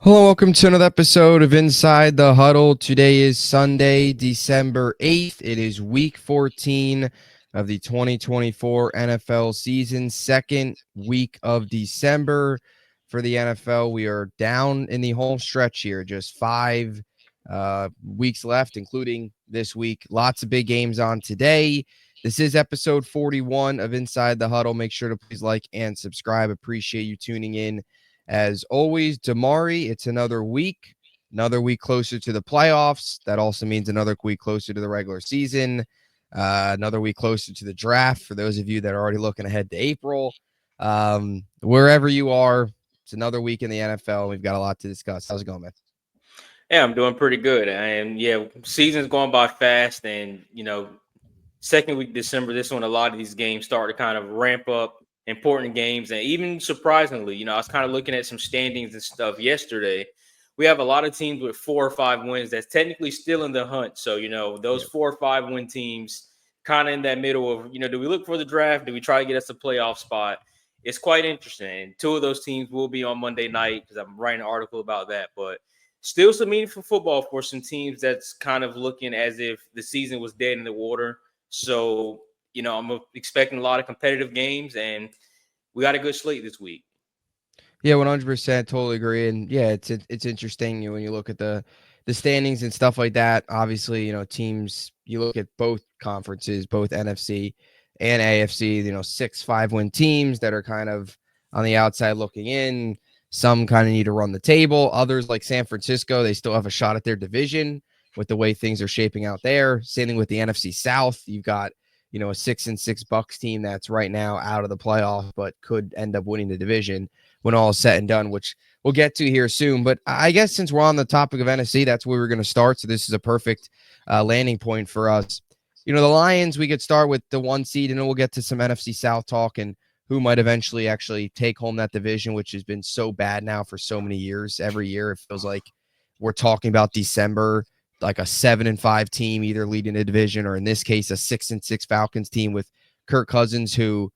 Hello, welcome to another episode of Inside the Huddle. Today is Sunday, December 8th. It is week 14 of the 2024 NFL season, second week of December for the NFL. We are down in the home stretch here, just 5 weeks left, including this week. Lots of big games on today. This is episode 41 of Inside the Huddle. Make sure to please like and subscribe. Appreciate you tuning in. As always, DiMari, it's another week closer to the playoffs. That also means another week closer to the regular season, another week closer to the draft for those of you that are already looking ahead to April. Wherever you are, it's another week in the NFL. We've got a lot to discuss. How's it going, man? Yeah, I'm doing pretty good. And season's going by fast. And, second week December, this one, a lot of these games start to kind of ramp up important games. And even surprisingly, I was kind of looking at some standings and stuff yesterday. We have a lot of teams with 4 or 5 wins that's technically still in the hunt. So, those 4 or 5 win teams kind of in that middle of, do we look for the draft? Do we try to get us a playoff spot? It's quite interesting. And 2 of those teams will be on Monday night because I'm writing an article about that. But still some meaningful football for some teams that's kind of looking as if the season was dead in the water. So, I'm expecting a lot of competitive games, and we got a good slate this week. Yeah, 100%. Totally agree. And yeah, it's interesting when you look at the standings and stuff like that. Obviously, teams, you look at both conferences, both NFC and AFC, 6 5-win teams that are kind of on the outside looking in. Some kind of need to run the table. Others, like San Francisco, they still have a shot at their division with the way things are shaping out there. Same thing with the NFC South. You've got, a 6-6 Bucks team that's right now out of the playoffs, but could end up winning the division when all is said and done, which we'll get to here soon. But I guess since we're on the topic of NFC, that's where we're going to start. So this is a perfect landing point for us. The Lions, we could start with the 1 seed, and then we'll get to some NFC South talk and who might eventually actually take home that division, which has been so bad now for so many years. Every year it feels like we're talking about December, like a 7-5 team either leading the division, or in this case, a 6-6 Falcons team with Kirk Cousins, who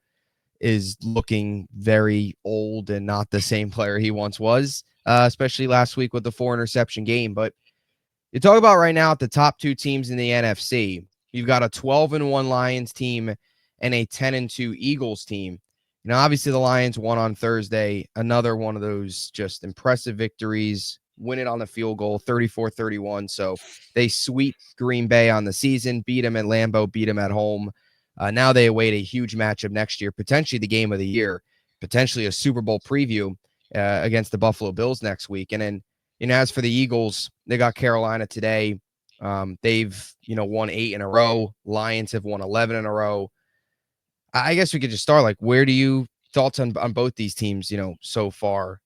is looking very old and not the same player he once was, especially last week with the 4-interception game. But you talk about right now at the top 2 teams in the NFC, you've got a 12-1 Lions team and a 10-2 Eagles team. Obviously the Lions won on Thursday, another one of those just impressive victories, win it on the field goal, 34-31. So they sweep Green Bay on the season, beat them at Lambeau, beat them at home. Now they await a huge matchup next year, potentially the game of the year, potentially a Super Bowl preview against the Buffalo Bills next week. And then, as for the Eagles, they got Carolina today. They've, won 8 in a row. Lions have won 11 in a row. I guess we could just start. Like, where do you thoughts on both these teams, so far,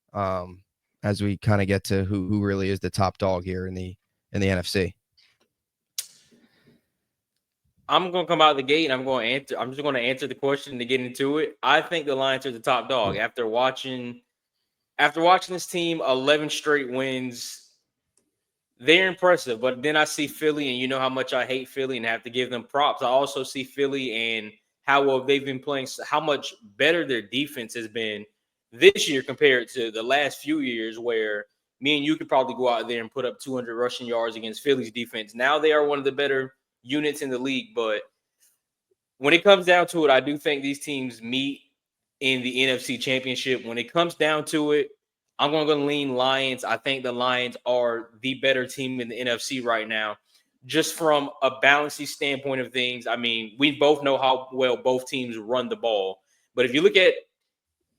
as we kind of get to who really is the top dog here in the NFC? I'm going to come out of the gate and I'm just going to answer the question to get into it. I think the Lions are the top dog after watching this team 11 straight wins. They're impressive, but then I see Philly, and you know how much I hate Philly and have to give them props. I also see Philly and how well they've been playing, how much better their defense has been this year compared to the last few years, where me and you could probably go out there and put up 200 rushing yards against Philly's defense. Now they are one of the better units in the league, but when it comes down to it, I do think these teams meet in the NFC Championship. When it comes down to it, I'm going to lean Lions. I think the Lions are the better team in the NFC right now, just from a balancing standpoint of things. I mean, we both know how well both teams run the ball. But if you look at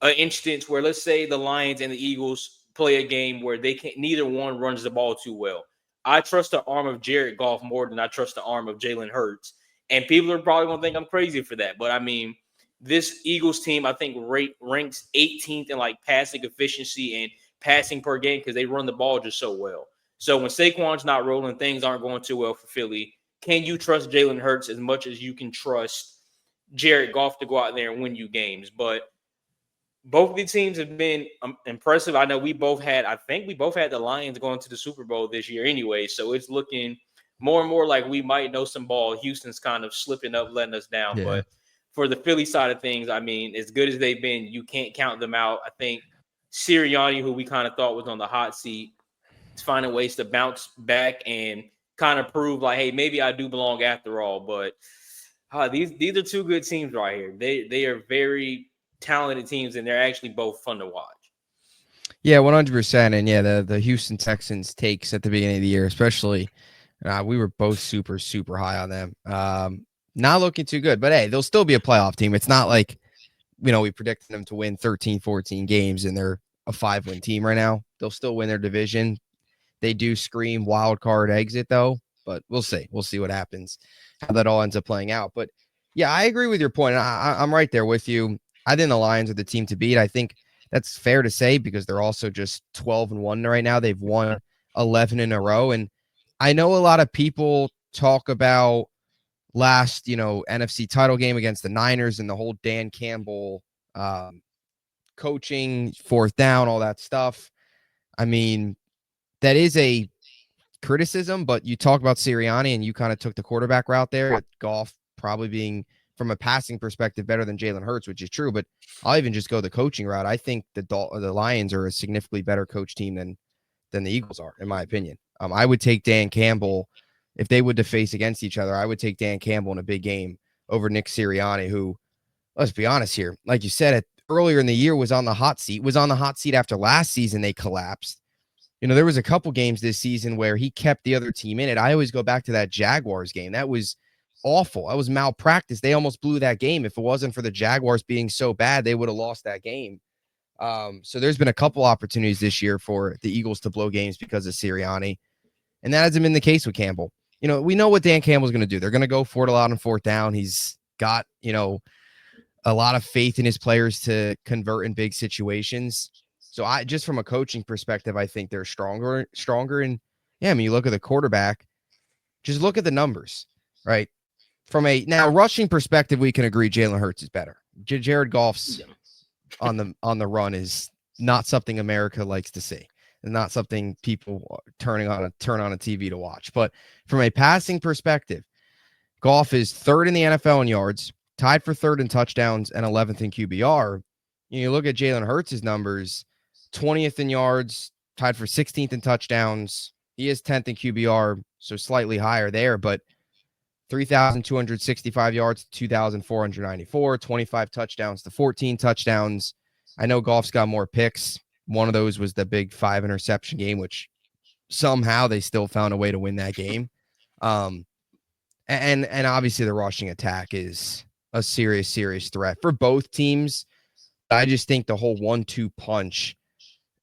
an instance where, let's say, the Lions and the Eagles play a game where neither one runs the ball too well, I trust the arm of Jared Goff more than I trust the arm of Jalen Hurts. And people are probably going to think I'm crazy for that. But, I mean, this Eagles team, I think, ranks 18th in like passing efficiency and passing per game because they run the ball just so well. So when Saquon's not rolling, things aren't going too well for Philly. Can you trust Jalen Hurts as much as you can trust Jared Goff to go out there and win you games? But both of these teams have been impressive. I know we both had the Lions going to the Super Bowl this year anyway. So it's looking more and more like we might know some ball. Houston's kind of slipping up, letting us down. Yeah. But for the Philly side of things, I mean, as good as they've been, you can't count them out. I think Sirianni, who we kind of thought was on the hot seat, finding ways to bounce back and kind of prove like, hey, maybe I do belong after all. But these are two good teams right here. They are very talented teams, and they're actually both fun to watch. Yeah, 100%. And yeah, the Houston Texans takes at the beginning of the year, especially, we were both super, super high on them. Not looking too good, but hey, they'll still be a playoff team. It's not like, we predicted them to win 13, 14 games and they're a 5-win team right now. They'll still win their division. They do scream wild card exit though, but we'll see. We'll see what happens, how that all ends up playing out. But yeah, I agree with your point. I'm right there with you. I think the Lions are the team to beat. I think that's fair to say because they're also just 12-1 right now. They've won 11 in a row. And I know a lot of people talk about last, NFC title game against the Niners and the whole Dan Campbell coaching, fourth down, all that stuff. I mean, that is a criticism, but you talk about Sirianni and you kind of took the quarterback route there with Goff probably being, from a passing perspective, better than Jalen Hurts, which is true. But I'll even just go the coaching route. I think the Lions are a significantly better coach team than the Eagles are, in my opinion. I would take Dan Campbell if they would to face against each other. I would take Dan Campbell in a big game over Nick Sirianni, who, let's be honest here, like you said, earlier in the year was on the hot seat after last season they collapsed. There was a couple games this season where he kept the other team in it. I always go back to that Jaguars game. That was awful. That was malpractice. They almost blew that game. If it wasn't for the Jaguars being so bad, they would have lost that game. So there's been a couple opportunities this year for the Eagles to blow games because of Sirianni, and that hasn't been the case with Campbell. We know what Dan Campbell's going to do. They're going to go for it a lot on fourth down. He's got, a lot of faith in his players to convert in big situations. So I just from a coaching perspective, I think they're stronger. And yeah, I mean, you look at the quarterback, just look at the numbers, right? From a now rushing perspective, we can agree Jalen Hurts is better. Jared Goff's on the run is not something America likes to see, and not something people turn on a TV to watch. But from a passing perspective, Goff is third in the NFL in yards, tied for third in touchdowns, and 11th in QBR. You look at Jalen Hurts' numbers, 20th in yards, tied for 16th in touchdowns. He is 10th in QBR, so slightly higher there, but 3,265 yards to 2,494, 25 touchdowns to 14 touchdowns. I know Goff's got more picks. One of those was the big 5 interception game, which somehow they still found a way to win that game. And obviously the rushing attack is a serious, serious threat for both teams. I just think the whole 1-2 punch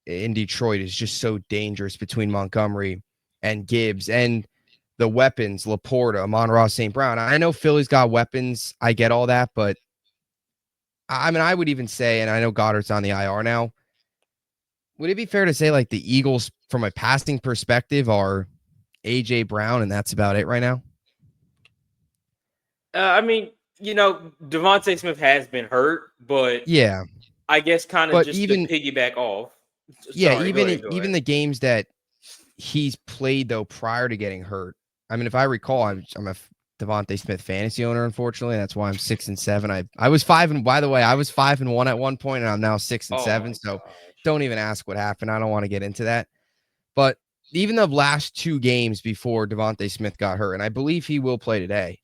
in Detroit is just so dangerous between Montgomery and Gibbs and the weapons, Laporta, Amon-Ra St. Brown. I know Philly's got weapons. I get all that, but I mean, I would even say, and I know Goddard's on the IR now, would it be fair to say like the Eagles from a passing perspective are A.J. Brown and that's about it right now? I mean, Devontae Smith has been hurt, but yeah, I guess kind of but just even to piggyback off. yeah, Sorry, go ahead. the games that he's played though prior to getting hurt. I mean, if I recall, I'm a Devontae Smith fantasy owner. Unfortunately, that's why I'm 6-7. I was 5 and by the way, I was 5-1 at one point, and I'm now 6-7. So gosh. don't even ask what happened. I don't want to get into that. But even the last 2 games before Devontae Smith got hurt, and I believe he will play today,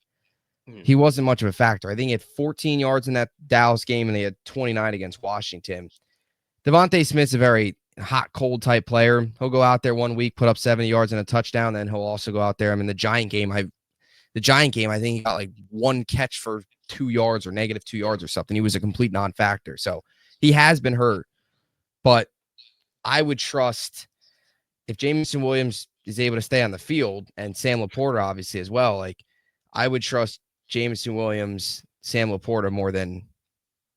he wasn't much of a factor. I think he had 14 yards in that Dallas game, and they had 29 against Washington. Devontae Smith's a very hot, cold type player. He'll go out there one week, put up 70 yards and a touchdown. Then he'll also go out there. I mean, the Giant game, I think he got like 1 catch for 2 yards or -2 yards or something. He was a complete non-factor. So he has been hurt, but I would trust if Jameson Williams is able to stay on the field and Sam Laporta obviously as well. Like I would trust Jameson Williams, Sam Laporta more than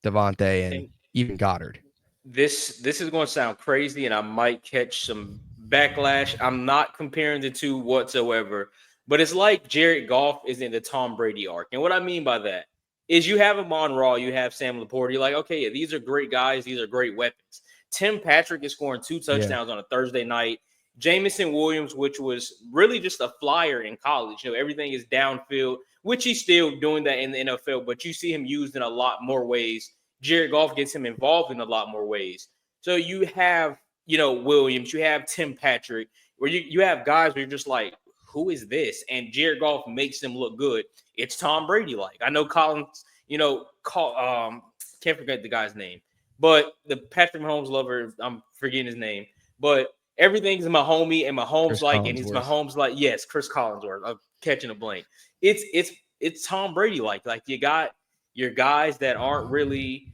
Devontae and even Goddard. This is going to sound crazy, and I might catch some backlash. I'm not comparing the two whatsoever, but it's like Jared Goff is in the Tom Brady arc. And what I mean by that is you have Amon-Ra, you have Sam Laporta. You're like, okay, yeah, these are great guys. These are great weapons. Tim Patrick is scoring 2 touchdowns on a Thursday night. Jameson Williams, which was really just a flyer in college. Everything is downfield, which he's still doing that in the NFL, but you see him used in a lot more ways. Jared Goff gets him involved in a lot more ways. So you have, Williams, you have Tim Patrick. where you have guys where you're just like, who is this? And Jared Goff makes them look good. It's Tom Brady like. I know Collins, can't forget the guy's name, but the Patrick Mahomes lover, I'm forgetting his name, but everything's my homie and Mahomes Chris like, and he's Collinsworth. Mahomes like, yes, Chris Collinsworth. I'm catching a blank. It's Tom Brady like you got your guys that aren't really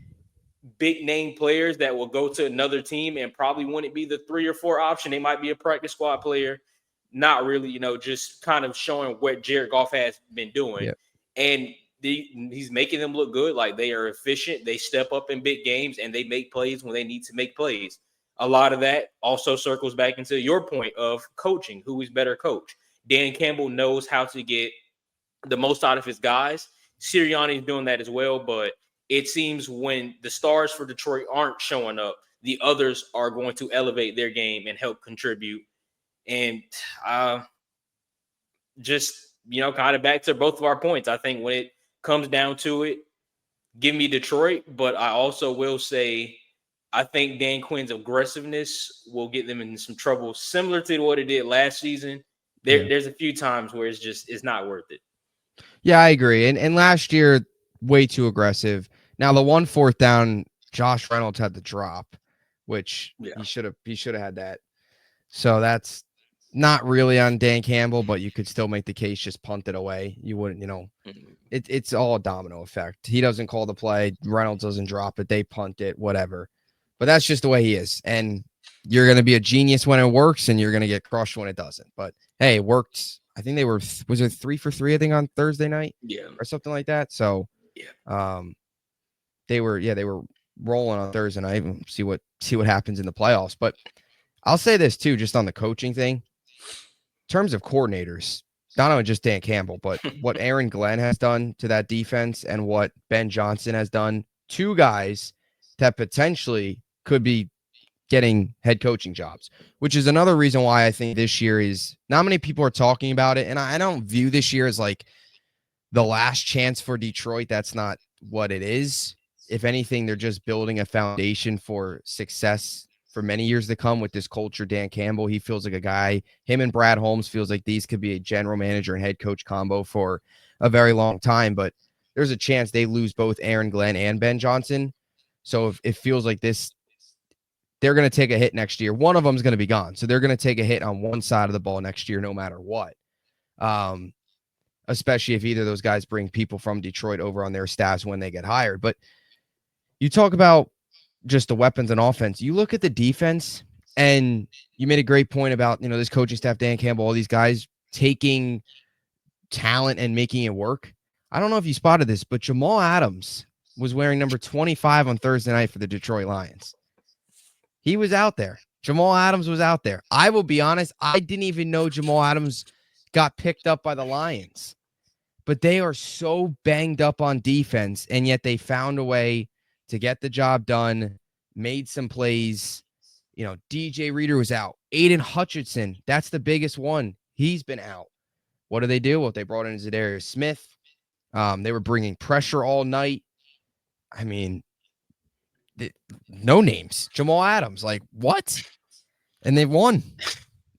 big name players that will go to another team and probably wouldn't be the 3 or 4 option. They might be a practice squad player, not really, just kind of showing what Jared Goff has been doing. Yep. And he's making them look good. Like they are efficient. They step up in big games and they make plays when they need to make plays. A lot of that also circles back into your point of coaching. Who is better coach? Dan Campbell knows how to get the most out of his guys. Sirianni is doing that as well, but it seems when the stars for Detroit aren't showing up, the others are going to elevate their game and help contribute. And kind of back to both of our points. I think when it comes down to it, give me Detroit, but I also will say I think Dan Quinn's aggressiveness will get them in some trouble, similar to what it did last season. There's a few times where it's not worth it. Yeah, I agree. And last year, way too aggressive. Now the 1 4th down, Josh Reynolds had the drop, which he should have had that. So that's not really on Dan Campbell, but you could still make the case just punt it away. You wouldn't, it's all a domino effect. He doesn't call the play, Reynolds doesn't drop it, they punt it, whatever. But that's just the way he is. And you're going to be a genius when it works, and you're going to get crushed when it doesn't. But hey, it worked. I think was it 3 for 3, I think, on Thursday night? Yeah. Or something like that. So they were rolling on Thursday night. See what happens in the playoffs. But I'll say this too, just on the coaching thing. In terms of coordinators, not only just Dan Campbell, but what Aaron Glenn has done to that defense and what Ben Johnson has done, 2 guys that potentially could be getting head coaching jobs, which is another reason why I think this year is not many people are talking about it. And I don't view this year as like the last chance for Detroit. That's not what it is. If anything, they're just building a foundation for success for many years to come with this culture. Dan Campbell, he feels like a guy, him and Brad Holmes feels like these could be a general manager and head coach combo for a very long time, but there's a chance they lose both Aaron Glenn and Ben Johnson. So if it feels like this, they're going to take a hit next year. One of them is going to be gone. So they're going to take a hit on one side of the ball next year, no matter what. Especially if either of those guys bring people from Detroit over on their staffs when they get hired. But you talk about just the weapons and offense. You look at the defense, and you made a great point about, this coaching staff, Dan Campbell, all these guys taking talent and making it work. I don't know if you spotted this, but Jamal Adams was wearing number 25 on Thursday night for the Detroit Lions. He was out there. Jamal Adams was out there. I will be honest, I didn't even know Jamal Adams got picked up by the Lions. But they are so banged up on defense, and yet they found a way to get the job done, made some plays. DJ Reader was out. Aiden Hutchinson, that's the biggest one. He's been out. What do they do? Well, they brought in Zadarius Smith. They were bringing pressure all night. I mean, no names. Jamal Adams, like, what? And they've won.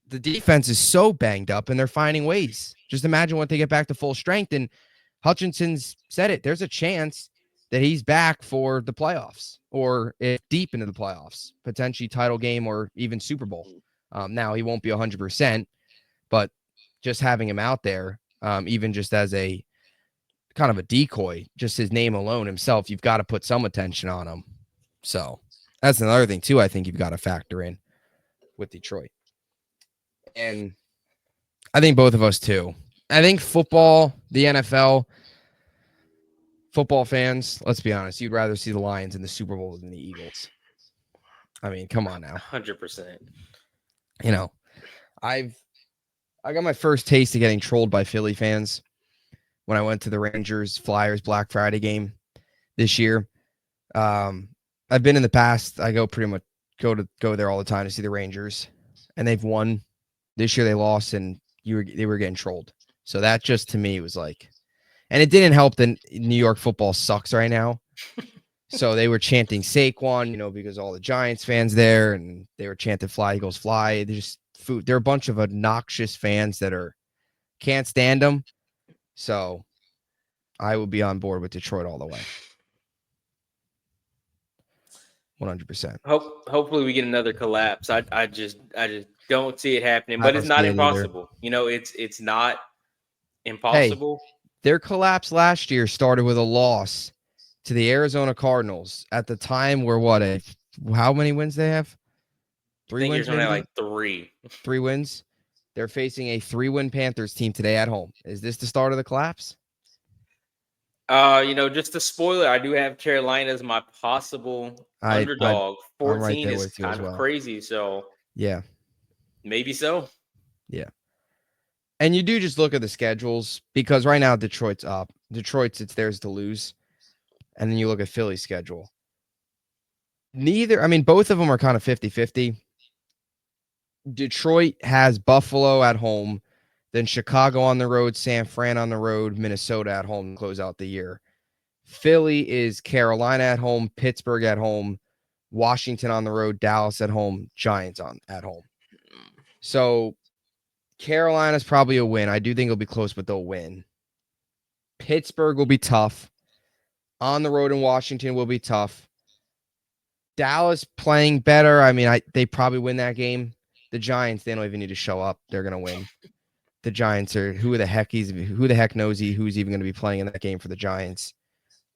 The defense is so banged up, and they're finding ways. Just imagine when they get back to full strength. And Hutchinson's said it. There's a chance that he's back for the playoffs, or if deep into the playoffs, potentially title game or even Super Bowl. Now, he won't be 100%, but just having him out there, even just as a kind of a decoy, just his name alone himself, you've got to put some attention on him. So that's another thing, too, I think you've got to factor in with Detroit. And I think both of us, too. I think football, the NFL, football fans, let's be honest, you'd rather see the Lions in the Super Bowl than the Eagles. I mean, come on now. 100%. I got my first taste of getting trolled by Philly fans when I went to the Rangers Flyers Black Friday game this year. I've been in the past. I go there all the time to see the Rangers, and they've won. This year they lost, and they were getting trolled. So that just to me was like, and it didn't help that New York football sucks right now. So they were chanting Saquon, because all the Giants fans there, and they were chanting Fly Eagles Fly. food. They're a bunch of obnoxious fans that can't stand them. So I would be on board with Detroit all the way. 100%. Hopefully we get another collapse. I just don't see it happening, I but it's don't not see it either. impossible. It's not Hey, impossible. their collapse last year started with a loss to the Arizona Cardinals at the time where how many wins they have? I 3 think wins Arizona had maybe? like 3. 3 wins. They're facing a 3-win Panthers team today at home. Is this the start of the collapse? Just to spoil it, I do have Carolina as my possible I'm underdog. right 14 there is with you as kind of well. crazy, so Yeah. maybe so. Yeah. And you do just look at the schedules because right now Detroit's up. It's theirs to lose. And then you look at Philly's schedule. Both of them are kind of 50-50. Detroit has Buffalo at home, then Chicago on the road, San Fran on the road, Minnesota at home to close out the year. Philly is Carolina at home, Pittsburgh at home, Washington on the road, Dallas at home, Giants at home. So Carolina's probably a win. I do think it'll be close, but they'll win. Pittsburgh will be tough. On the road in Washington will be tough. Dallas playing better. They probably win that game. The Giants, they don't even need to show up. They're gonna win. The Giants are who the heck knows who's even going to be playing in that game for the Giants.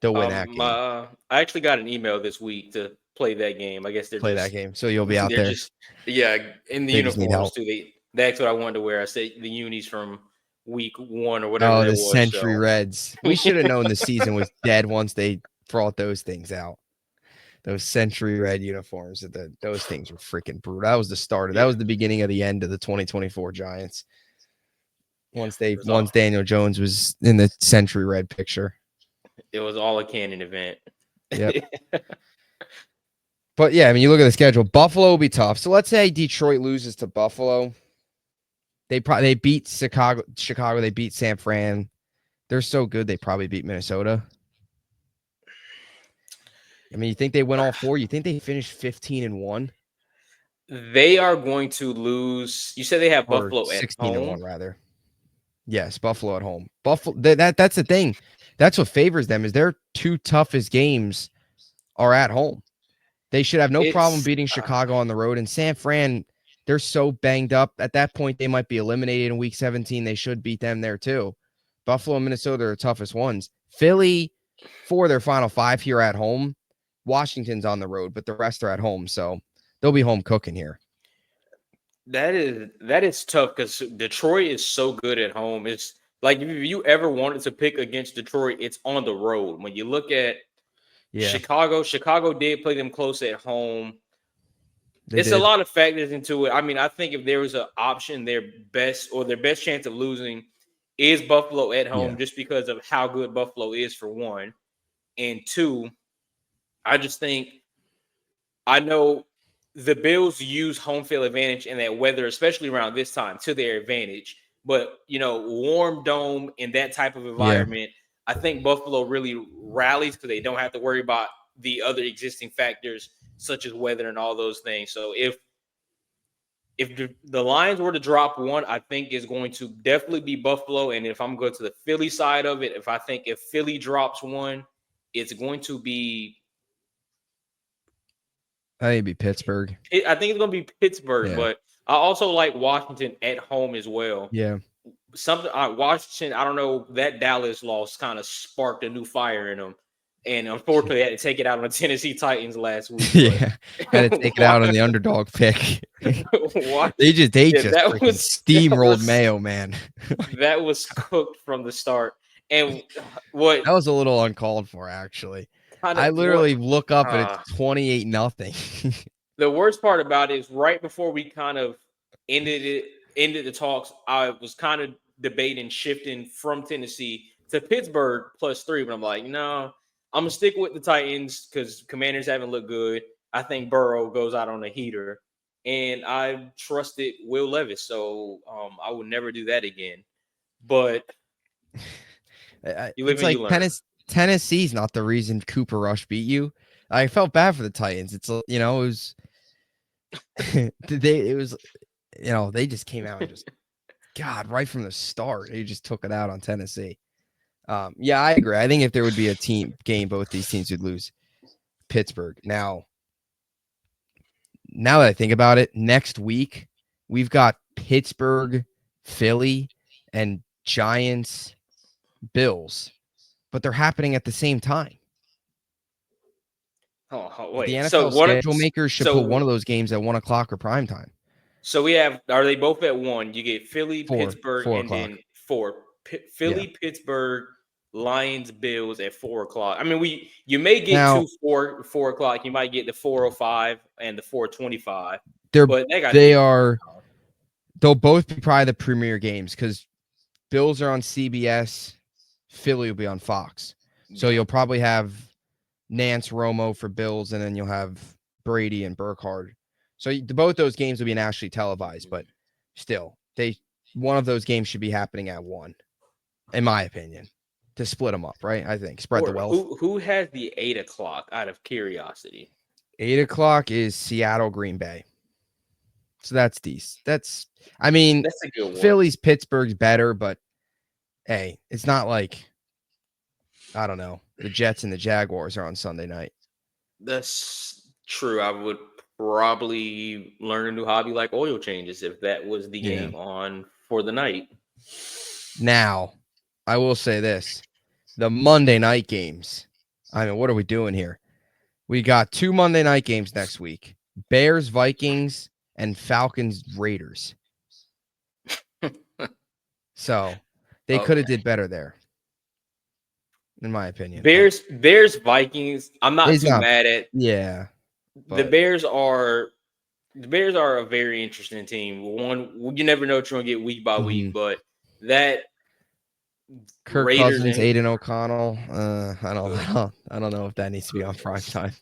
They'll win that game. I actually got an email this week to play that game. I guess they're Play that just game, so you'll be out they're there. just in the They just need uniforms help. too. That's what I wanted to wear. I said the unis from week 1 or whatever Oh, it the was. Century So Reds. We should have known the season was dead once they brought those things out. Those Century Red uniforms. Those things were freaking brutal. That was the start. That was the beginning of the end of the 2024 Giants. Once Daniel Jones was in the Century Red picture. It was all a canon event. Yep. But yeah, you look at the schedule. Buffalo will be tough. So let's say Detroit loses to Buffalo. They beat Chicago. They beat San Fran. They're so good. They probably beat Minnesota. You think they win all 4? You think they finish 15-1? They are going to lose. You said they have Or Buffalo at 16-1 home, rather. Yes, Buffalo at home. Buffalo. That's the thing. That's what favors them is their 2 toughest games are at home. They should have no problem beating Chicago on the road. And San Fran, they're so banged up. At that point, they might be eliminated in week 17. They should beat them there too. Buffalo and Minnesota are the toughest ones. Philly, for their final 5 here at home. Washington's on the road, but the rest are at home. So they'll be home cooking here. That is tough because Detroit is so good at home. It's like if you ever wanted to pick against Detroit, it's on the road. When you look at Chicago did play them close at home. It's a lot of factors into it. I think if there was an option, their best chance of losing is Buffalo at home, just because of how good Buffalo is, for one. And 2, I just think I know the Bills use home field advantage in that weather, especially around this time, to their advantage. But warm dome in that type of environment, I think Buffalo really rallies because they don't have to worry about the other existing factors such as weather and all those things. So if the Lions were to drop 1, I think it's going to definitely be Buffalo. And if I'm going to the Philly side of it, if Philly drops 1, it's going to be. I think it'd be Pittsburgh. I think it's going to be Pittsburgh, but I also like Washington at home as well. Yeah. Washington, I don't know, that Dallas loss kind of sparked a new fire in them. And unfortunately, they had to take it out on the Tennessee Titans last week. Had to take it out on the underdog pick. They just steamrolled Mayo, man. That was cooked from the start. And that was a little uncalled for, actually. I literally look up and it's 28-0. The worst part about it is right before we kind of ended the talks, I was kind of debating shifting from Tennessee to Pittsburgh +3, but I'm like, no, I'm gonna stick with the Titans because Commanders haven't looked good. I think Burrow goes out on a heater, and I trusted Will Levis, so I would never do that again. But it's like Tennessee's not the reason Cooper Rush beat you. I felt bad for the Titans. It's it was they just came out and just God, right from the start, they just took it out on Tennessee. Yeah, I agree. I think if there would be a team game, both these teams would lose. Pittsburgh. Now that I think about it, next week we've got Pittsburgh, Philly, and Giants, Bills, but they're happening at the same time. The Wait. NFL schedule makers should put one So of those games at 1 o'clock or prime time. so we have. Are they both at one? You get Philly, Four, Pittsburgh, four and o'clock. then four. Yeah. Philly, Pittsburgh, Lions, Bills at 4 o'clock. I mean, you may get Now 4 o'clock. You might get the 4:05 and the 4:25, they're but they got to they be are they'll both be probably the premier games because Bills are on CBS, Philly will be on Fox. So you'll probably have Nance Romo for Bills, and then you'll have Brady and Burkhardt. So both those games will be nationally televised, but still, one of those games should be happening at 1, in my opinion, to split them up, right? I think spread the Or wealth. who has the 8 o'clock out of curiosity? 8 o'clock is Seattle, Green Bay. So that's decent. I mean, That's a good one. Philly's, Pittsburgh's better, but hey, it's not like, I don't know, the Jets and the Jaguars are on Sunday night. That's true. I would probably learn a new hobby like oil changes if that was the game on for the night. Now, I will say this. The Monday night games. I mean, what are we doing here? We got 2 Monday night games next week. Bears, Vikings, and Falcons, Raiders. So they could have did better there, in my opinion. Bears, Vikings. I'm not too mad at. Yeah, the Bears are a very interesting team. One, you never know what you're gonna get week by week, but that Kirk Raiders Cousins, Aiden O'Connell. I don't know if that needs to be on prime time.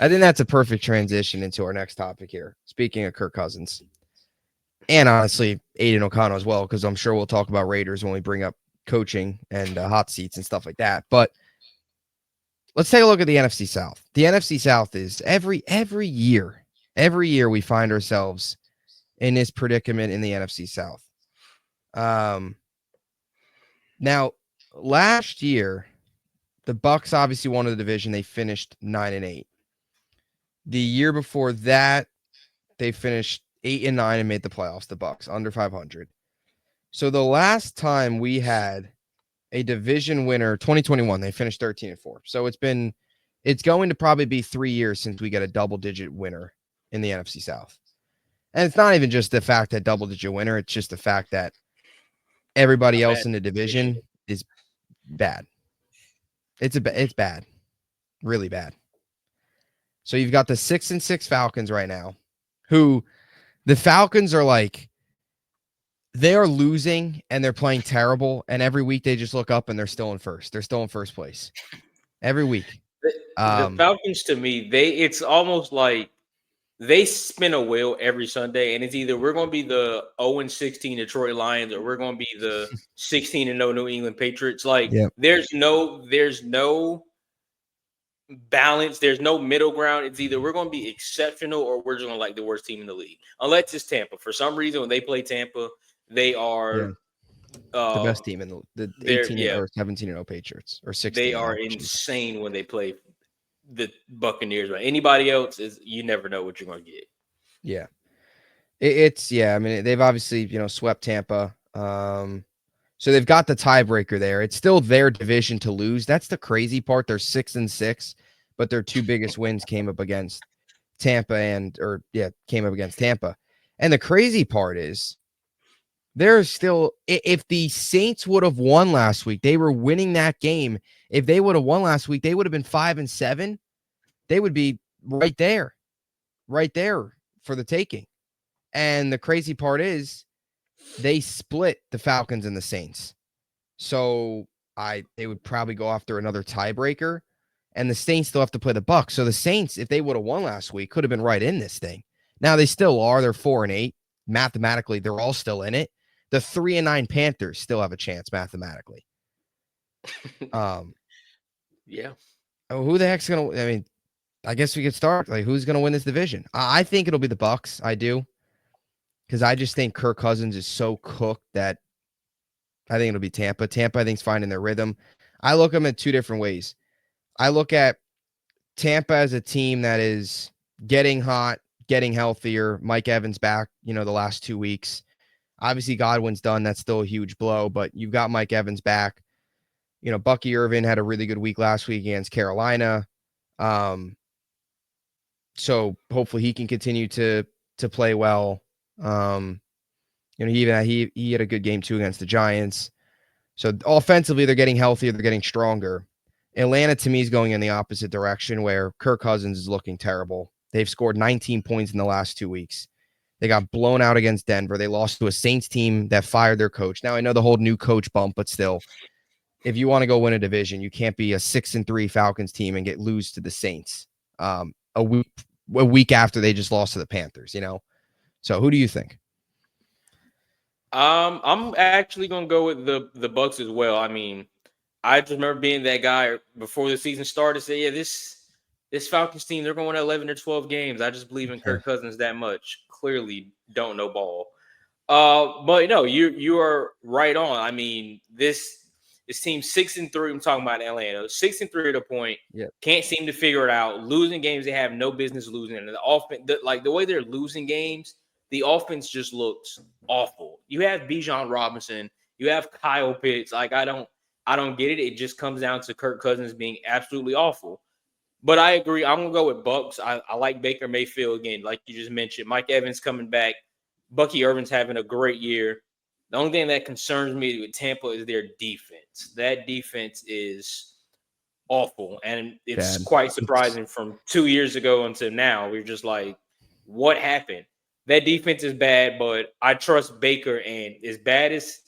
I think that's a perfect transition into our next topic here. Speaking of Kirk Cousins, and honestly, Aiden O'Connell as well, because I'm sure we'll talk about Raiders when we bring up coaching and hot seats and stuff like that. But let's take a look at the NFC South. The NFC South is every year we find ourselves in this predicament in the NFC South. Now, last year, the Bucs obviously won the division. They finished 9-8. The year before that, they finished 8-9 and made the playoffs. The Bucs under 500. So the last time we had a division winner, 2021, they finished 13-4. So it's going to probably be 3 years since we get a double-digit winner in the NFC South. And it's not even just the fact that double-digit winner. It's just the fact that everybody else in the division is bad. It's bad, really bad. So you've got the 6-6 Falcons right now, who the Falcons are like, they are losing and they're playing terrible. And every week they just look up and they're still in first. They're still in first place every week. The Falcons, to me, it's almost like they spin a wheel every Sunday, and it's either we're going to be the 0-16 Detroit Lions or we're going to be the 16-0 New England Patriots. Like, there's no balance. There's no middle ground. It's either we're going to be exceptional or we're just going to like the worst team in the league. Unless it's Tampa. For some reason, when they play Tampa, they are the best team in the 18 or 17-0 Patriots or 16. They are insane when they play the Buccaneers. Right? Anybody else you never know what you're going to get. Yeah, I mean, they've obviously swept Tampa. So they've got the tiebreaker there. It's still their division to lose. That's the crazy part. They're 6-6, but their 2 biggest wins came up against Tampa and the crazy part is there's still, if the Saints would have won last week, they were winning that game. If they would have won last week, they would have been 5-7. They would be right there for the taking. And the crazy part is they split the Falcons and the Saints. So they would probably go after another tiebreaker, and the Saints still have to play the Bucs. So the Saints, if they would have won last week, could have been right in this thing. Now they still are. They're 4-8. Mathematically, they're all still in it. The 3-9 Panthers still have a chance mathematically. Yeah. Who the heck's gonna? I mean, I guess we could start. Like, who's gonna win this division? I think it'll be the Bucs. I do. because I just think Kirk Cousins is so cooked that I think it'll be Tampa. Tampa, I think, is finding their rhythm. I look at them in two different ways. I look at Tampa as a team that is getting hot, getting healthier. Mike Evans back, the last 2 weeks. Obviously, Godwin's done. That's still a huge blow, but you've got Mike Evans back. Bucky Irvin had a really good week last week against Carolina. So hopefully he can continue to play well. He had a good game too against the Giants. So offensively, they're getting healthier, they're getting stronger. Atlanta to me is going in the opposite direction where Kirk Cousins is looking terrible. They've scored 19 points in the last 2 weeks. They got blown out against Denver. They lost to a Saints team that fired their coach. Now I know the whole new coach bump, but still, if you want to go win a division, you can't be a 6-3 Falcons team and lose to the Saints a week after they just lost to the Panthers. So who do you think? I'm actually gonna go with the Bucks as well. I mean, I just remember being that guy before the season started. Say, yeah, this Falcons team, they're going to 11 or 12 games. I just believe in Kirk Cousins that much. Clearly, don't know ball. But no, you are right on. I mean, this team 6-3. I'm talking about Atlanta, 6-3 at a point. Yep. Can't seem to figure it out. Losing games they have no business losing, and the offense, the way they're losing games, the offense just looks awful. You have Bijan Robinson, you have Kyle Pitts. Like I don't get it. It just comes down to Kirk Cousins being absolutely awful. But I agree. I'm gonna go with Bucks. I like Baker Mayfield again, like you just mentioned. Mike Evans coming back. Bucky Irvin's having a great year. The only thing that concerns me with Tampa is their defense. That defense is awful, and it's Bad. quite surprising. From 2 years ago until now, we're just like, what happened? That defense is bad, but I trust Baker. And as bad as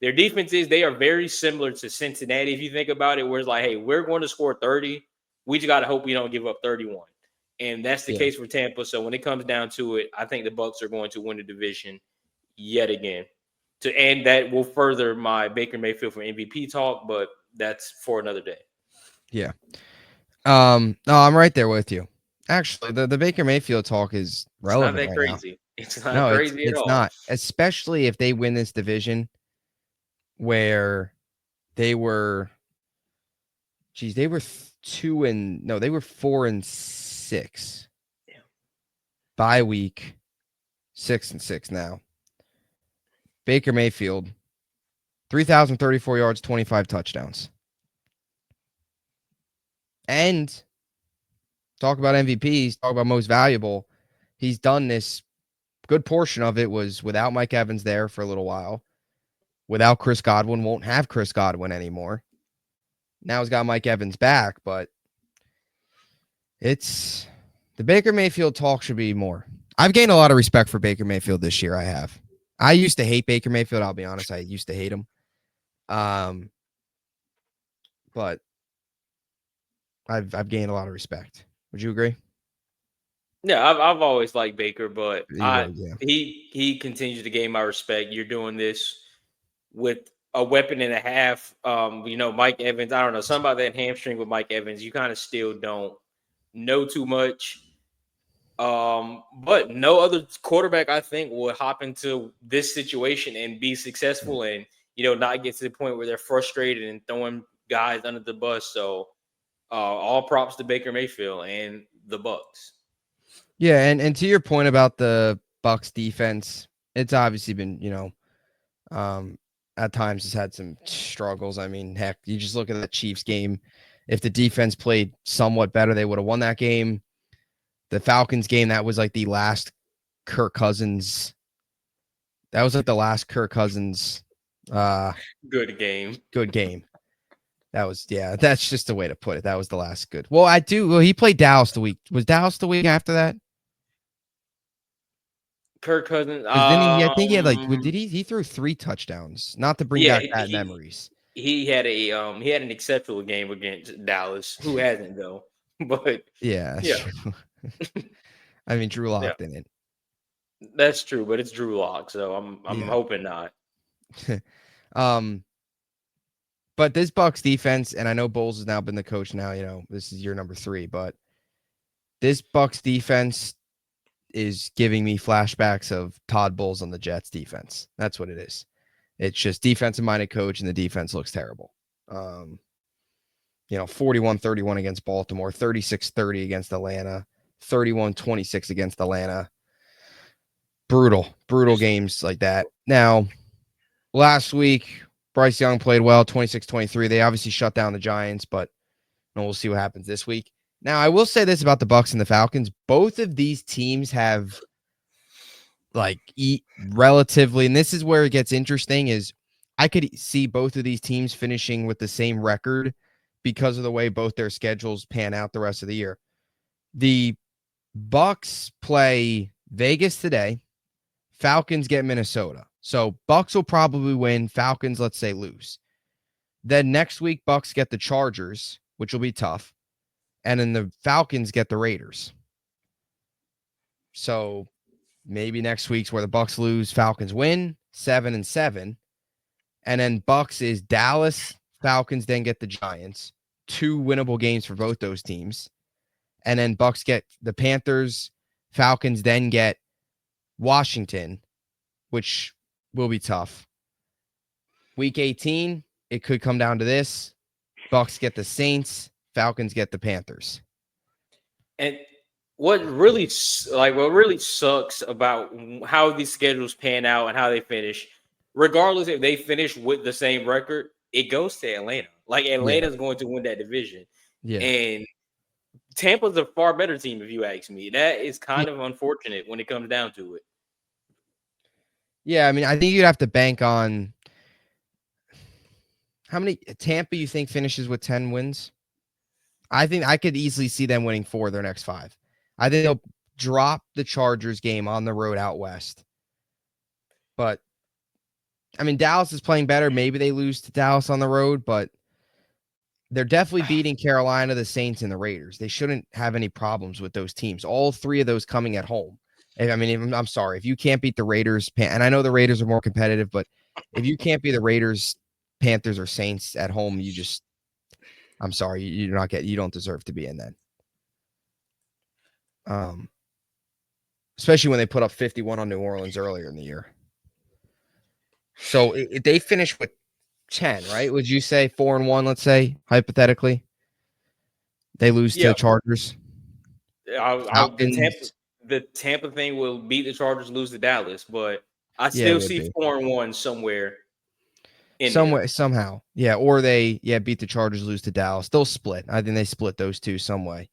their defense is, they are very similar to Cincinnati. If you think about it, where it's like, hey, we're going to score 30. We just got to hope we don't give up 31. And that's the case for Tampa. So when it comes down to it, I think the Bucks are going to win the division yet again. And that will further my Baker Mayfield for MVP talk, but that's for another day. Yeah. No, I'm right there with you. Actually, the Baker Mayfield talk is relevant. It's not that right crazy. now. It's not No, crazy at it's all. not. Especially if they win this division, where they were, they were 4-6. Yeah. Bye week, 6-6 now. Baker Mayfield, 3,034 yards, 25 touchdowns. And talk about MVPs, talk about most valuable. He's done this. Good portion of it was without Mike Evans there for a little while. Without Chris Godwin, won't have Chris Godwin anymore. Now he's got Mike Evans back, but it's the Baker Mayfield talk should be more. I've gained a lot of respect for Baker Mayfield this year. I have. I used to hate Baker Mayfield. I'll be honest. I used to hate him. But I've gained a lot of respect. Would you agree? Yeah, I've always liked Baker, but Yeah. he continues to gain my respect. You're doing this with a weapon and a half. Mike Evans, I don't know, something about that hamstring with Mike Evans. You kind of still don't know too much. But no other quarterback, I think, will hop into this situation and be successful and not get to the point where they're frustrated and throwing guys under the bus. So all props to Baker Mayfield and the Bucks. Yeah, and to your point about the Bucks defense, it's obviously been, at times has had some struggles. I mean, heck, you just look at the Chiefs game. If the defense played somewhat better, they would have won that game. The Falcons game, that was like the last Kirk Cousins. That was like the last Kirk Cousins Good game. good game. That's just the way to put it. That was the last good. Well, he played Dallas the week. Was Dallas the week after that? Kirk Cousins. I think he had he threw 3 touchdowns. Not to bring Yeah, back bad memories. he had an exceptional game against Dallas. Who hasn't though? But Yeah, yeah, true. I mean, Drew Lock yeah, didn't. that's true. But it's Drew Lock, so I'm hoping not. But this Bucks defense, and I know Bowles has now been the coach now, this is year number 3, but this Bucks defense is giving me flashbacks of Todd Bowles on the Jets defense. That's what it is. It's just defensive-minded coach, and the defense looks terrible. 41-31 against Baltimore, 36-30 against Atlanta, 31-26 against Atlanta. Brutal games like that. Now, last week, Bryce Young played well, 26-23. They obviously shut down the Giants, but we'll see what happens this week. Now, I will say this about the Bucs and the Falcons. Both of these teams have relatively, and this is where it gets interesting, is I could see both of these teams finishing with the same record because of the way both their schedules pan out the rest of the year. The Bucs play Vegas today. Falcons get Minnesota. So Bucs will probably win. Falcons, let's say, lose. Then next week, Bucs get the Chargers, which will be tough. And then the Falcons get the Raiders. So maybe next week's where the Bucs lose, Falcons win, 7-7. And then Bucs is Dallas, Falcons then get the Giants. 2 winnable games for both those teams. And then Bucs get the Panthers, Falcons then get Washington, which will be tough. Week 18, it could come down to this. Bucs get the Saints, Falcons get the Panthers. And what really sucks about how these schedules pan out and how they finish, regardless if they finish with the same record, it goes to Atlanta. Atlanta's going to win that division. Yeah. And Tampa's a far better team, if you ask me. That is kind of unfortunate when it comes down to it. Yeah, I mean, I think you'd have to bank on how many Tampa you think finishes with 10 wins? I think I could easily see them winning 4 of their next 5. I think they'll drop the Chargers game on the road out west. But, I mean, Dallas is playing better. Maybe they lose to Dallas on the road, but they're definitely beating Carolina, the Saints, and the Raiders. They shouldn't have any problems with those teams. All 3 of those coming at home. I mean, I'm sorry. If you can't beat the Raiders, and I know the Raiders are more competitive, but if you can't beat the Raiders, Panthers, or Saints at home, I'm sorry, you don't deserve to be in that. Especially when they put up 51 on New Orleans earlier in the year. So if they finish with 10, right? Would you say 4-1? Let's say hypothetically, they lose to the Chargers. The Tampa thing will beat the Chargers, lose to Dallas, but I still see 4-1 somewhere. Somehow. Yeah. Or they beat the Chargers, lose to Dallas. They'll split. I think they split those two some way.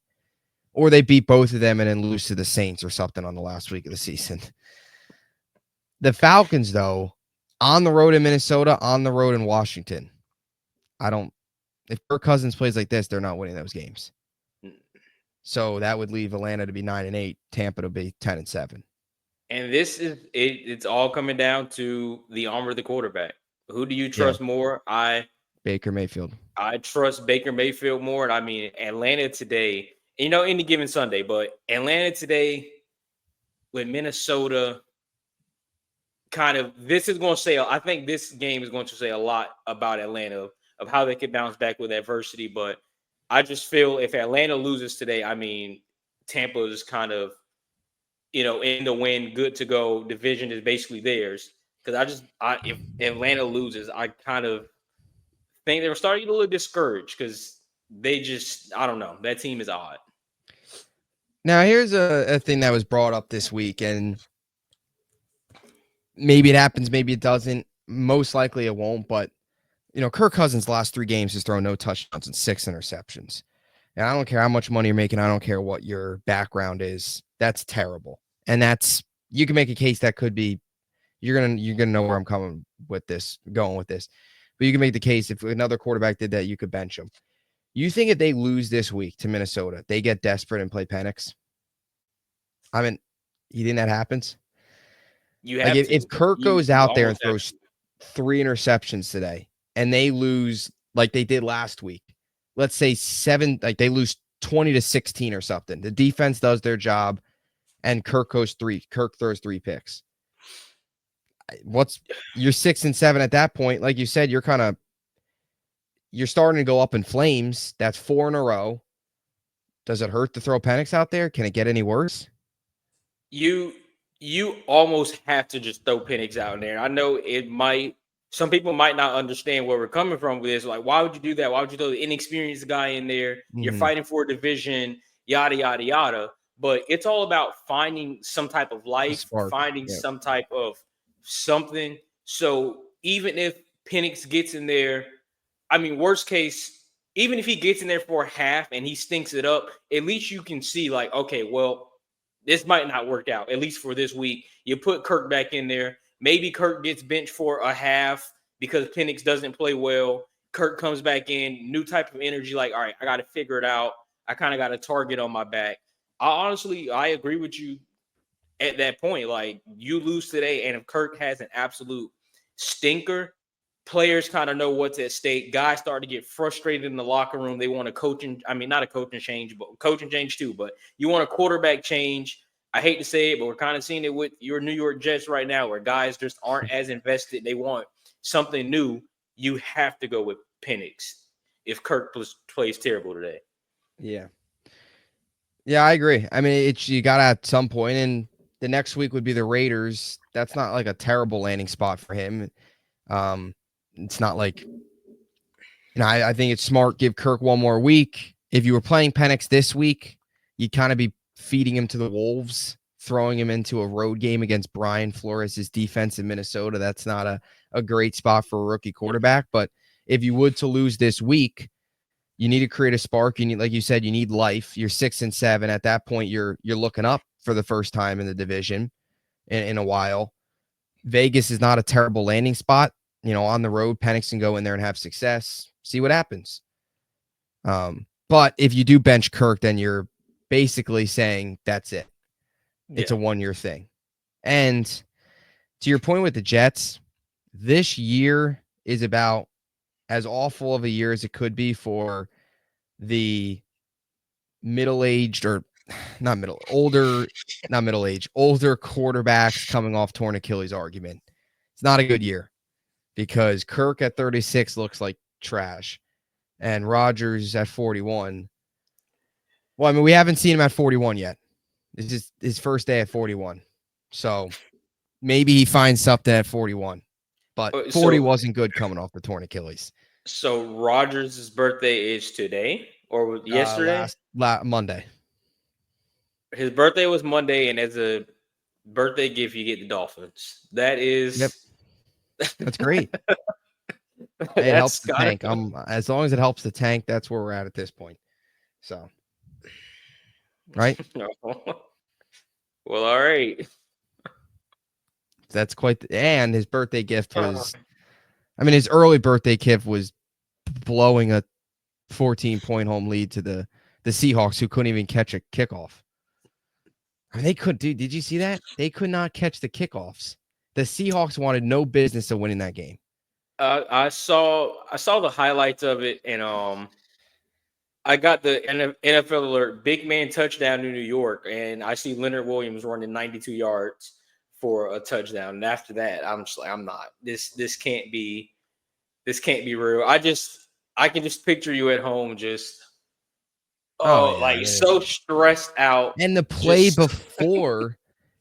Or they beat both of them and then lose to the Saints or something on the last week of the season. The Falcons, though, on the road in Minnesota, on the road in Washington. If Kirk Cousins plays like this, they're not winning those games. So that would leave Atlanta to be 9-8, Tampa to be 10-7. And this is it's all coming down to the arm of the quarterback. Who do you trust more? Baker Mayfield. I trust Baker Mayfield more. And I mean, Atlanta today, any given Sunday, but Atlanta today with Minnesota this is going to say, I think this game is going to say a lot about Atlanta, of how they can bounce back with adversity. But I just feel if Atlanta loses today, I mean, Tampa is kind of, in the win, good to go. Division is basically theirs. Because if Atlanta loses, I kind of think they're starting to look discouraged because I don't know. That team is odd. Now, here's a thing that was brought up this week, and maybe it happens, maybe it doesn't. Most likely it won't, but, Kirk Cousins' last 3 games has thrown no touchdowns and 6 interceptions. And I don't care how much money you're making. I don't care what your background is. That's terrible. And you can make a case that could be, you're gonna know where I'm going with this. But you can make the case if another quarterback did that, you could bench him. You think if they lose this week to Minnesota, they get desperate and play Penix? I mean, you think that happens? If Kirk goes out there and throws 3 interceptions today and they lose like they did last week, let's say 7, they lose 20-16 or something. The defense does their job and Kirk throws 3 picks. You're 6-7 at that point. Like you said, you're starting to go up in flames. That's 4 in a row. Does it hurt to throw Penix out there? Can it get any worse? you you almost have to just throw Penix out in there. I know it might some people might not understand where we're coming from with this. Like, why would you do that? Why would you throw the inexperienced guy in there? You're Mhm. fighting for a division, yada yada yada. But it's all about finding some type of The life, spark. finding Yep. some type of something. So even if Penix gets in there, I mean, worst case, even if he gets in there for a half and he stinks it up, at least you can see, like, okay, well, this might not work out, at least for this week. You put Kirk back in there. Maybe Kirk gets benched for a half because Penix doesn't play well. Kirk comes back in, new type of energy, like, all right, I got to figure it out. I kind of got a target on my back. I agree with you at that point. Like, you lose today, and if Kirk has an absolute stinker, players kind of know what's at stake. Guys start to get frustrated in the locker room. They want a coaching, I mean, not a coaching change, but coaching change too. But you want a quarterback change. I hate to say it, but we're kind of seeing it with your New York Jets right now, where guys just aren't as invested. They want something new. You have to go with Penix if Kirk plays terrible today. Yeah. Yeah, I agree. I mean, it's you got to at some point, and the next week would be the Raiders. That's not like a terrible landing spot for him. Um, it's not like I think it's smart. Give Kirk one more week. If you were playing Penix this week, you'd kind of be feeding him to the wolves, throwing him into a road game against Brian Flores' defense in Minnesota. That's not a great spot for a rookie quarterback. But if you would to lose this week, you need to create a spark. You need, like you said, you need life. You're 6-7. At that point, you're looking up for the first time in the division in a while. Vegas is not a terrible landing spot. On the road, Penix can go in there and have success. See what happens. But if you do bench Kirk, then you're basically saying that's it. It's Yeah. a 1-year thing. And to your point with the Jets, this year is about as awful of a year as it could be for the middle-aged or not middle, older, not middle-aged, older quarterbacks coming off torn Achilles argument. It's not a good year because Kirk at 36 looks like trash and Rodgers at 41. Well, I mean, we haven't seen him at 41 yet. This is his first day at 41. So maybe he finds something at 41. But 40 So wasn't good coming off the torn Achilles. So Rogers' birthday is today or yesterday? Monday. His birthday was Monday, and as a birthday gift, you get the Dolphins. That Yep. is That's great. Hey, it helps that's the gotta tank. As long as it helps the tank, that's where we're at this point. So, right? well, all right. That's and his birthday gift was, I mean, his early birthday gift was blowing a 14-point home lead to the Seahawks, who couldn't even catch a kickoff. I mean, they could, dude. Did you see that? They could not catch the kickoffs. The Seahawks wanted no business of winning that game. I saw the highlights of it, and I got the NFL alert, big man touchdown to New York, and I see Leonard Williams running 92 yards for a touchdown. And after that, I'm just like, I'm not. This can't be real. I can just picture you at home just Oh yeah, like so stressed out. and the play Just before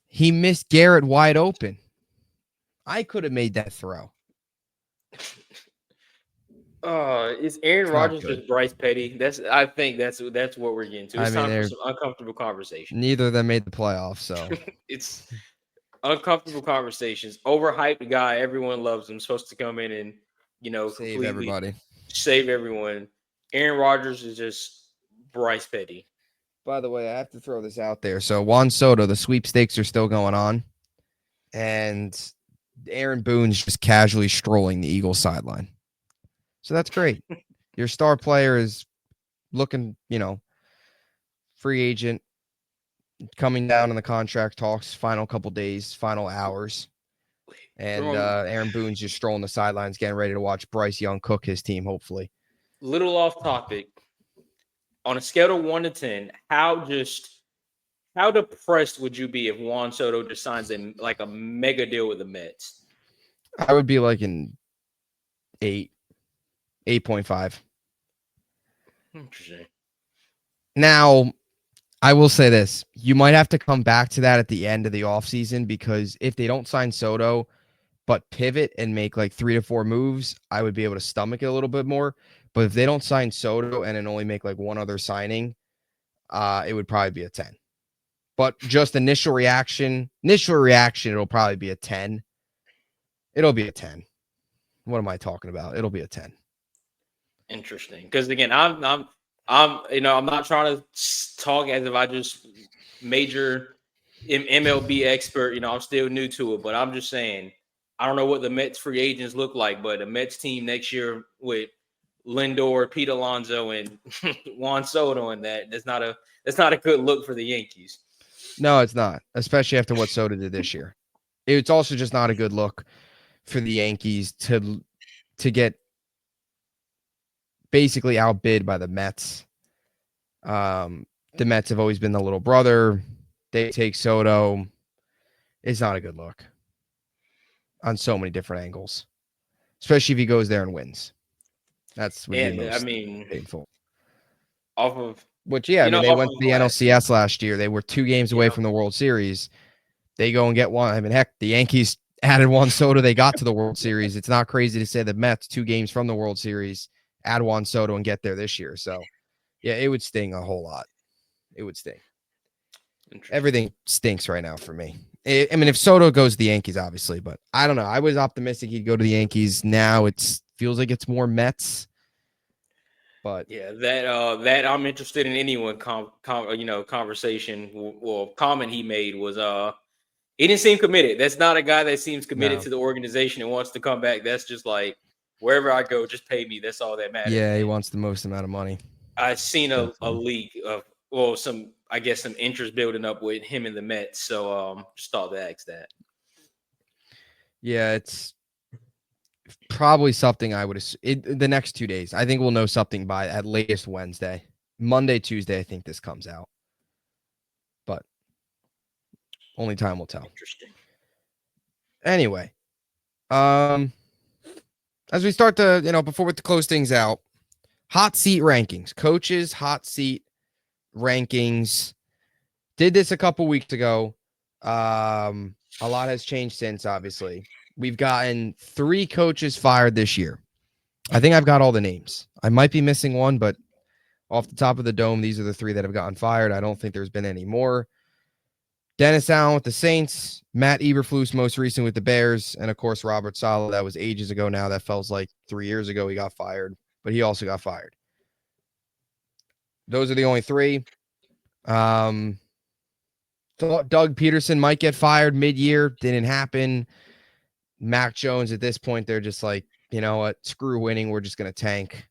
he missed Garrett wide open. I could have made that throw. is Aaron It's not Rodgers good. just Bryce Petty? I think that's what we're getting to. I It's mean, time for they're some uncomfortable conversations. neither of them made the playoffs, so It's uncomfortable conversations. Overhyped guy, everyone loves him. Supposed to come in and save completely everybody. save everyone. Aaron Rodgers is just Bryce Petty. By the way, I have to throw this out there. So Juan Soto, the sweepstakes are still going on, and Aaron Boone's just casually strolling the Eagles sideline. So that's great. Your star player is looking, free agent, coming down in the contract talks, final couple days, final hours. And From Aaron Boone's just strolling the sidelines, getting ready to watch Bryce Young cook his team, hopefully. little off topic, on a scale of 1 to 10, how depressed would you be if Juan Soto just signs a mega deal with the Mets? I would be like an 8.5. Interesting. Now, I will say this. You might have to come back to that at the end of the offseason because if they don't sign Soto but pivot and make like 3 to 4 moves, I would be able to stomach it a little bit more. But if they don't sign Soto and then only make like one other signing, it would probably be a 10. But just initial reaction, it'll probably be a 10. It'll be a 10. What am I talking about? It'll be a 10. Interesting, because again, I'm not trying to talk as if I just major MLB expert. I'm still new to it, but I'm just saying I don't know what the Mets free agents look like, but a Mets team next year with Lindor, Pete Alonso, and Juan Soto, and that's not a good look for the Yankees. No, it's not, especially after what Soto did this year. It's also just not a good look for the Yankees to get basically outbid by the Mets. The Mets have always been the little brother. They take Soto. It's not a good look on so many different angles, especially if he goes there and wins. That's would be most painful. Off of Which, yeah, I mean, they went to the NLCS last year. They were 2 games away from the World Series. They go and get one. I mean, heck, the Yankees added Juan Soto. They got to the World Series. It's not crazy to say the Mets 2 games from the World Series add Juan Soto and get there this year. So, yeah, it would sting a whole lot. It would sting. Everything stinks right now for me. I mean, if Soto goes to the Yankees, obviously, but I don't know. I was optimistic he'd go to the Yankees. Now it feels like it's more Mets. But yeah, that I'm interested in anyone conversation. Well, comment he made was he didn't seem committed. That's not a guy that seems committed to the organization and wants to come back. That's just like wherever I go, just pay me. That's all that matters. Yeah, he wants the most amount of money. I've seen a leak of some interest building up with him and the Mets. So just thought to ask that. Yeah, it's probably something I would assume the next 2 days. I think we'll know something by at latest Wednesday. Monday, Tuesday, I think this comes out. But only time will tell. Interesting. Anyway, as we start to, before we close things out, hot seat rankings, coaches, hot seat rankings. Did this a couple weeks ago. A lot has changed since, obviously. We've gotten 3 coaches fired this year. I think I've got all the names. I might be missing one, but off the top of the dome, these are the 3 that have gotten fired. I don't think there's been any more. Dennis Allen with the Saints, Matt Eberflus most recent with the Bears, and of course Robert Saleh. That was ages ago now. That feels like 3 years ago he got fired, but he also got fired. Those are the only 3. Thought Doug Peterson might get fired mid-year. Didn't happen. Mac Jones, at this point, they're just like, you know what? Screw winning. We're just going to tank.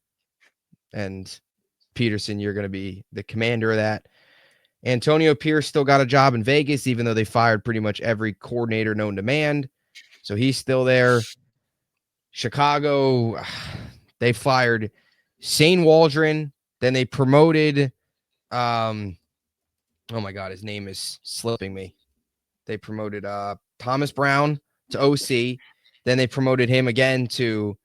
And Peterson, you're going to be the commander of that. Antonio Pierce still got a job in Vegas, even though they fired pretty much every coordinator known to man. So he's still there. Chicago, they fired Shane Waldron. Then they promoted, oh my God, his name is slipping me. They promoted Thomas Brown to OC. Then they promoted him again to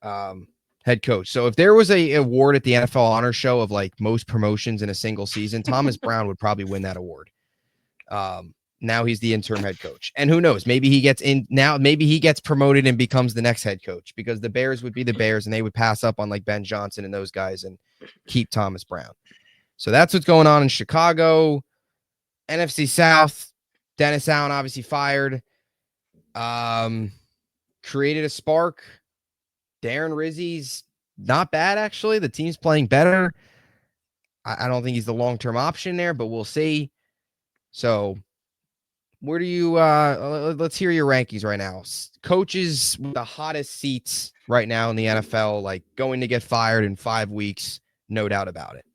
head coach. So if there was a award at the NFL Honor Show of like most promotions in a single season, Thomas Brown would probably win that award. Now he's the interim head coach. And who knows, maybe he gets in now, maybe he gets promoted and becomes the next head coach because the Bears would be the Bears and they would pass up on like Ben Johnson and those guys and keep Thomas Brown. So that's what's going on in Chicago. NFC South, Dennis Allen obviously fired. Created a spark. Darren Rizzi's not bad, actually. The team's playing better. I don't think he's the long-term option there, but we'll see. So where do you let's hear your rankings right now. Coaches with the hottest seats right now in the NFL, like going to get fired in 5 weeks, no doubt about it.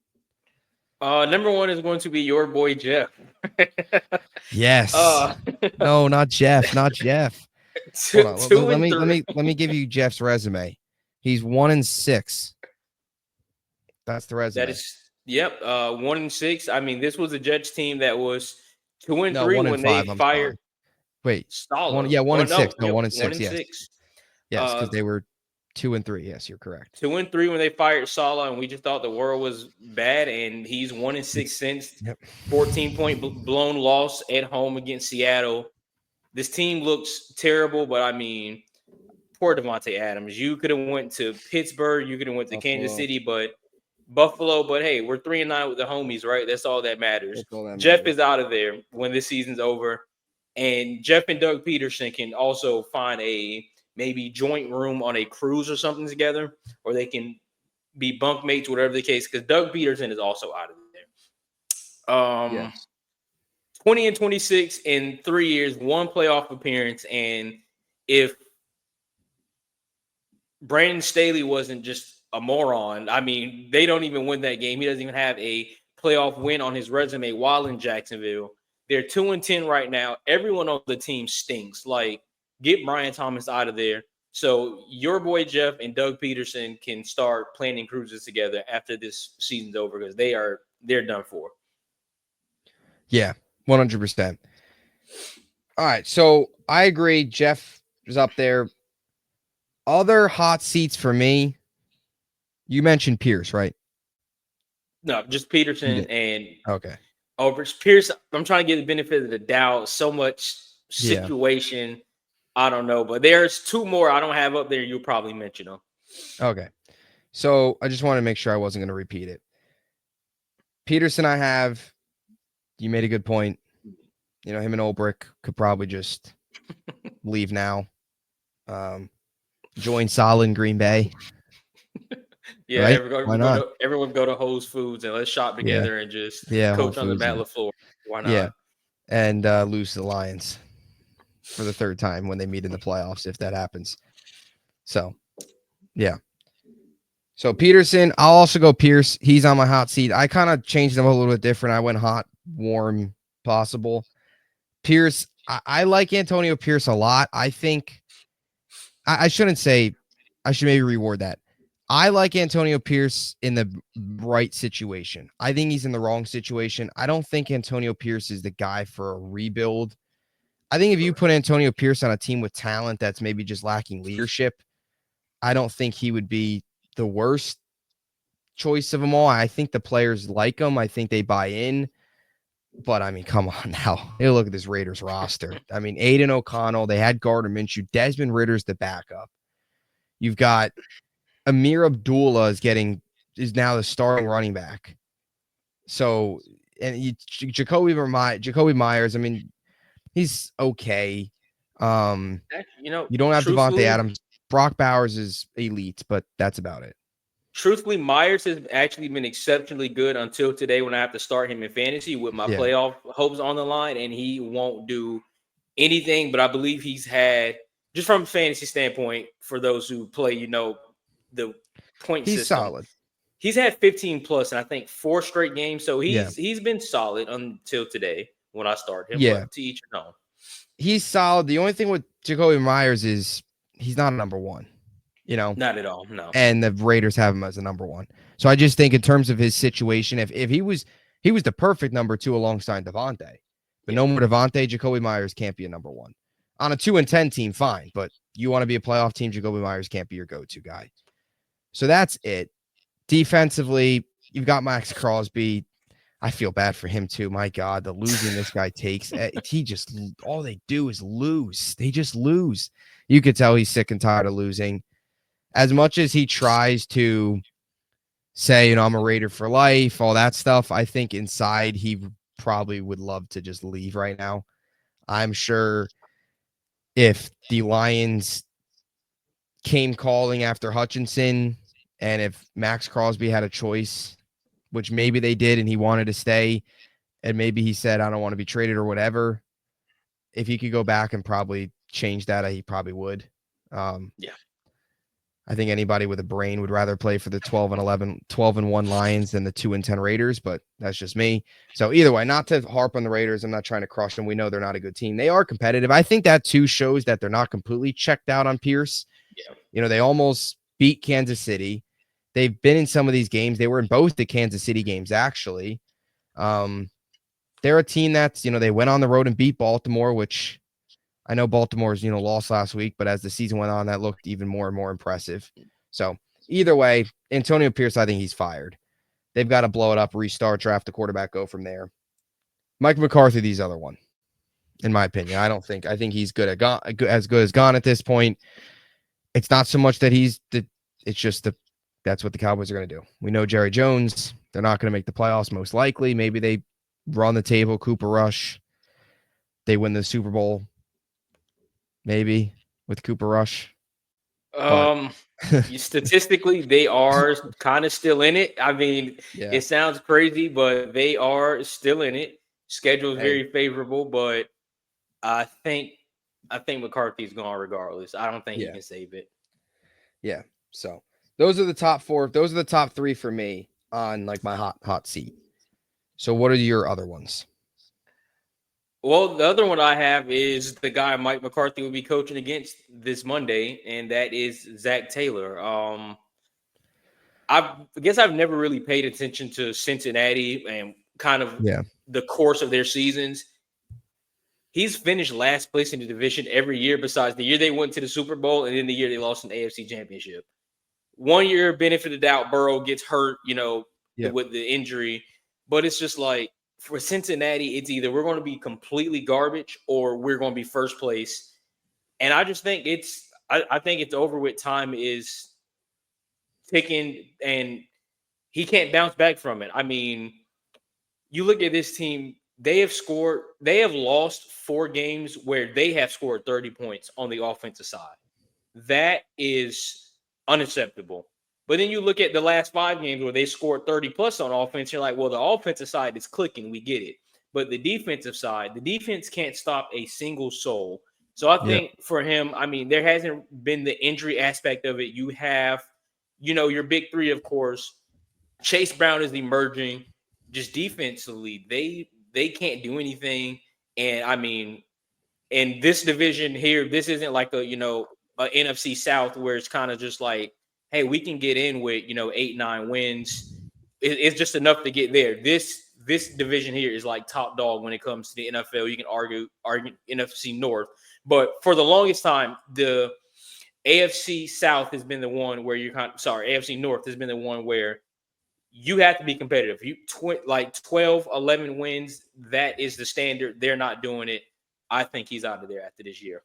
Number 1 is going to be your boy Jeff. Yes. No, not Jeff. Not Jeff. Hold on. Let me give you Jeff's resume. He's 1-6. That's the resume. That is 1-6. I mean, this was a Jets team that was 2-3 when they fired. Wait, Stallo. 1-6. No, 1-6. Yes, yes, because they were 2-3. Yes, you're correct. 2-3 when they fired Saleh, and we just thought the world was bad. And he's 1-6 since Yep. 14-point blown loss at home against Seattle. This team looks terrible, but I mean, poor Devontae Adams. You could have went to Pittsburgh, you could have went to Kansas Buffalo. City, but Buffalo. But hey, we're 3-9 with the homies, right? That's all that matters. That's all that Jeff matters. is out of there when this season's over, and Jeff and Doug Peterson can also find a maybe joint room on a cruise or something together, or they can be bunk mates, whatever the case. Because Doug Peterson is also out of there. Yes. 20-26 in 3 years, one playoff appearance, and if Brandon Staley wasn't just a moron. I mean, they don't even win that game. He doesn't even have a playoff win on his resume while in Jacksonville. They're 2-10 right now. Everyone on the team stinks. Like, get Brian Thomas out of there. So your boy Jeff and Doug Peterson can start planning cruises together after this season's over because they're done for. Yeah, 100%. All right, so I agree. Jeff is up there. Other hot seats for me. You mentioned Pierce, right? No, just Peterson and okay. Pierce. I'm trying to get the benefit of the doubt. So much situation. Yeah. I don't know, but there's two more I don't have up there. You'll probably mention them. Okay. So I just want to make sure I wasn't going to repeat it. Peterson, I have. You made a good point. You know, him and Ulbrich could probably just leave now. Join Solid in Green Bay. Yeah, right? everyone go to Whole Foods and let's shop together and just coach on the battle floor. Why not? Yeah, and lose to the Lions for the third time when they meet in the playoffs, if that happens. So, yeah. So Peterson, I'll also go Pierce. He's on my hot seat. I kind of changed them a little bit different. I went hot, warm, possible. Pierce, I like Antonio Pierce a lot. I think I shouldn't say, I should maybe reward that. I like Antonio Pierce in the right situation. I think he's in the wrong situation. I don't think Antonio Pierce is the guy for a rebuild. I think if you put Antonio Pierce on a team with talent that's maybe just lacking leadership, I don't think he would be the worst choice of them all. I think the players like him. I think they buy in. But, I mean, come on now. You look at this Raiders roster. I mean, Aiden O'Connell, they had Gardner Minshew. Desmond Ritter's the backup. You've got Amir Abdullah is now the starting running back. So, and Jacoby Myers, I mean, he's okay. You don't have Devontae Adams. Brock Bowers is elite, but that's about it. Truthfully, Myers has actually been exceptionally good until today when I have to start him in fantasy with my playoff hopes on the line, and he won't do anything. But I believe he's had, just from a fantasy standpoint, for those who play, the point system. He's solid. He's had 15 plus, and I think 4 straight games. So he's been solid until today when I start him. Yeah. But to each their own. He's solid. The only thing with Jacoby Myers is he's not a number one. Not at all. No. And the Raiders have him as a number one. So I just think in terms of his situation, if he was the perfect number 2 alongside Devontae, but no more Devontae, Jacoby Myers can't be a number one. On a 2-10 team, fine, but you want to be a playoff team, Jacoby Myers can't be your go-to guy. So that's it. Defensively, you've got Max Crosby. I feel bad for him too. My God, the losing this guy takes. All they do is lose. They just lose. You could tell he's sick and tired of losing. As much as he tries to say, I'm a Raider for life, all that stuff, I think inside he probably would love to just leave right now. I'm sure if the Lions came calling after Hutchinson and if Max Crosby had a choice, which maybe they did and he wanted to stay, and maybe he said, I don't want to be traded or whatever, if he could go back and probably change that, he probably would. I think anybody with a brain would rather play for the 12-1 Lions than the 2-10 Raiders, but that's just me. So either way, not to harp on the Raiders. I'm not trying to crush them. We know they're not a good team. They are competitive. I think that too shows that they're not completely checked out on Pierce. Yeah. They almost beat Kansas City. They've been in some of these games. They were in both the Kansas City games, actually. They're a team that's, they went on the road and beat Baltimore, which I know Baltimore's, lost last week, but as the season went on, that looked even more and more impressive. So either way, Antonio Pierce, I think he's fired. They've got to blow it up, restart, draft the quarterback, go from there. Mike McCarthy, the other one, in my opinion. I think he's good as good as gone at this point. It's not so much that it's just that's what the Cowboys are going to do. We know Jerry Jones. They're not going to make the playoffs, most likely. Maybe they run the table, Cooper Rush. They win the Super Bowl, maybe, with Cooper Rush. But Statistically, they are kind of still in it. I mean, yeah, it sounds crazy, but they are still in it. Schedule is very favorable, but I think McCarthy's gone regardless. I don't think he yeah, can save it. yeah. So those are the top four. Those are the top three for me on like my hot seat. So what are your other ones? Well, the other one I have is the guy Mike McCarthy will be coaching against this Monday, and that is Zach Taylor. I guess I've never really paid attention to Cincinnati and kind of Yeah, the course of their seasons. He's finished last place in the division every year, besides the year they went to the Super Bowl and then the year they lost an AFC Championship. One year, benefit of doubt, Burrow gets hurt, yeah, with the injury, but it's just like for Cincinnati, it's either we're going to be completely garbage or we're going to be first place. And I just think I think it's over with. Time is ticking, and he can't bounce back from it. I mean, you look at this team, they have lost 4 games where they have scored 30 points on the offensive side. That is unacceptable. But then you look at the last 5 games where they scored 30 plus on offense, you're like, well, the offensive side is clicking, we get it. But the defensive side, the defense can't stop a single soul. So I yeah, think for him, I mean, there hasn't been the injury aspect of it. You have, your big three, of course. Chase Brown is emerging. Just defensively, they can't do anything. And I mean, in this division here, this isn't like a NFC South where it's kind of just like, hey, we can get in with 8-9 wins. It's just enough to get there. This division here is like top dog when it comes to the NFL. You can argue NFC North, but for the longest time, the AFC South has been the one where AFC North has been the one where you have to be competitive. You like 12, 11 wins. That is the standard. They're not doing it. I think he's out of there after this year.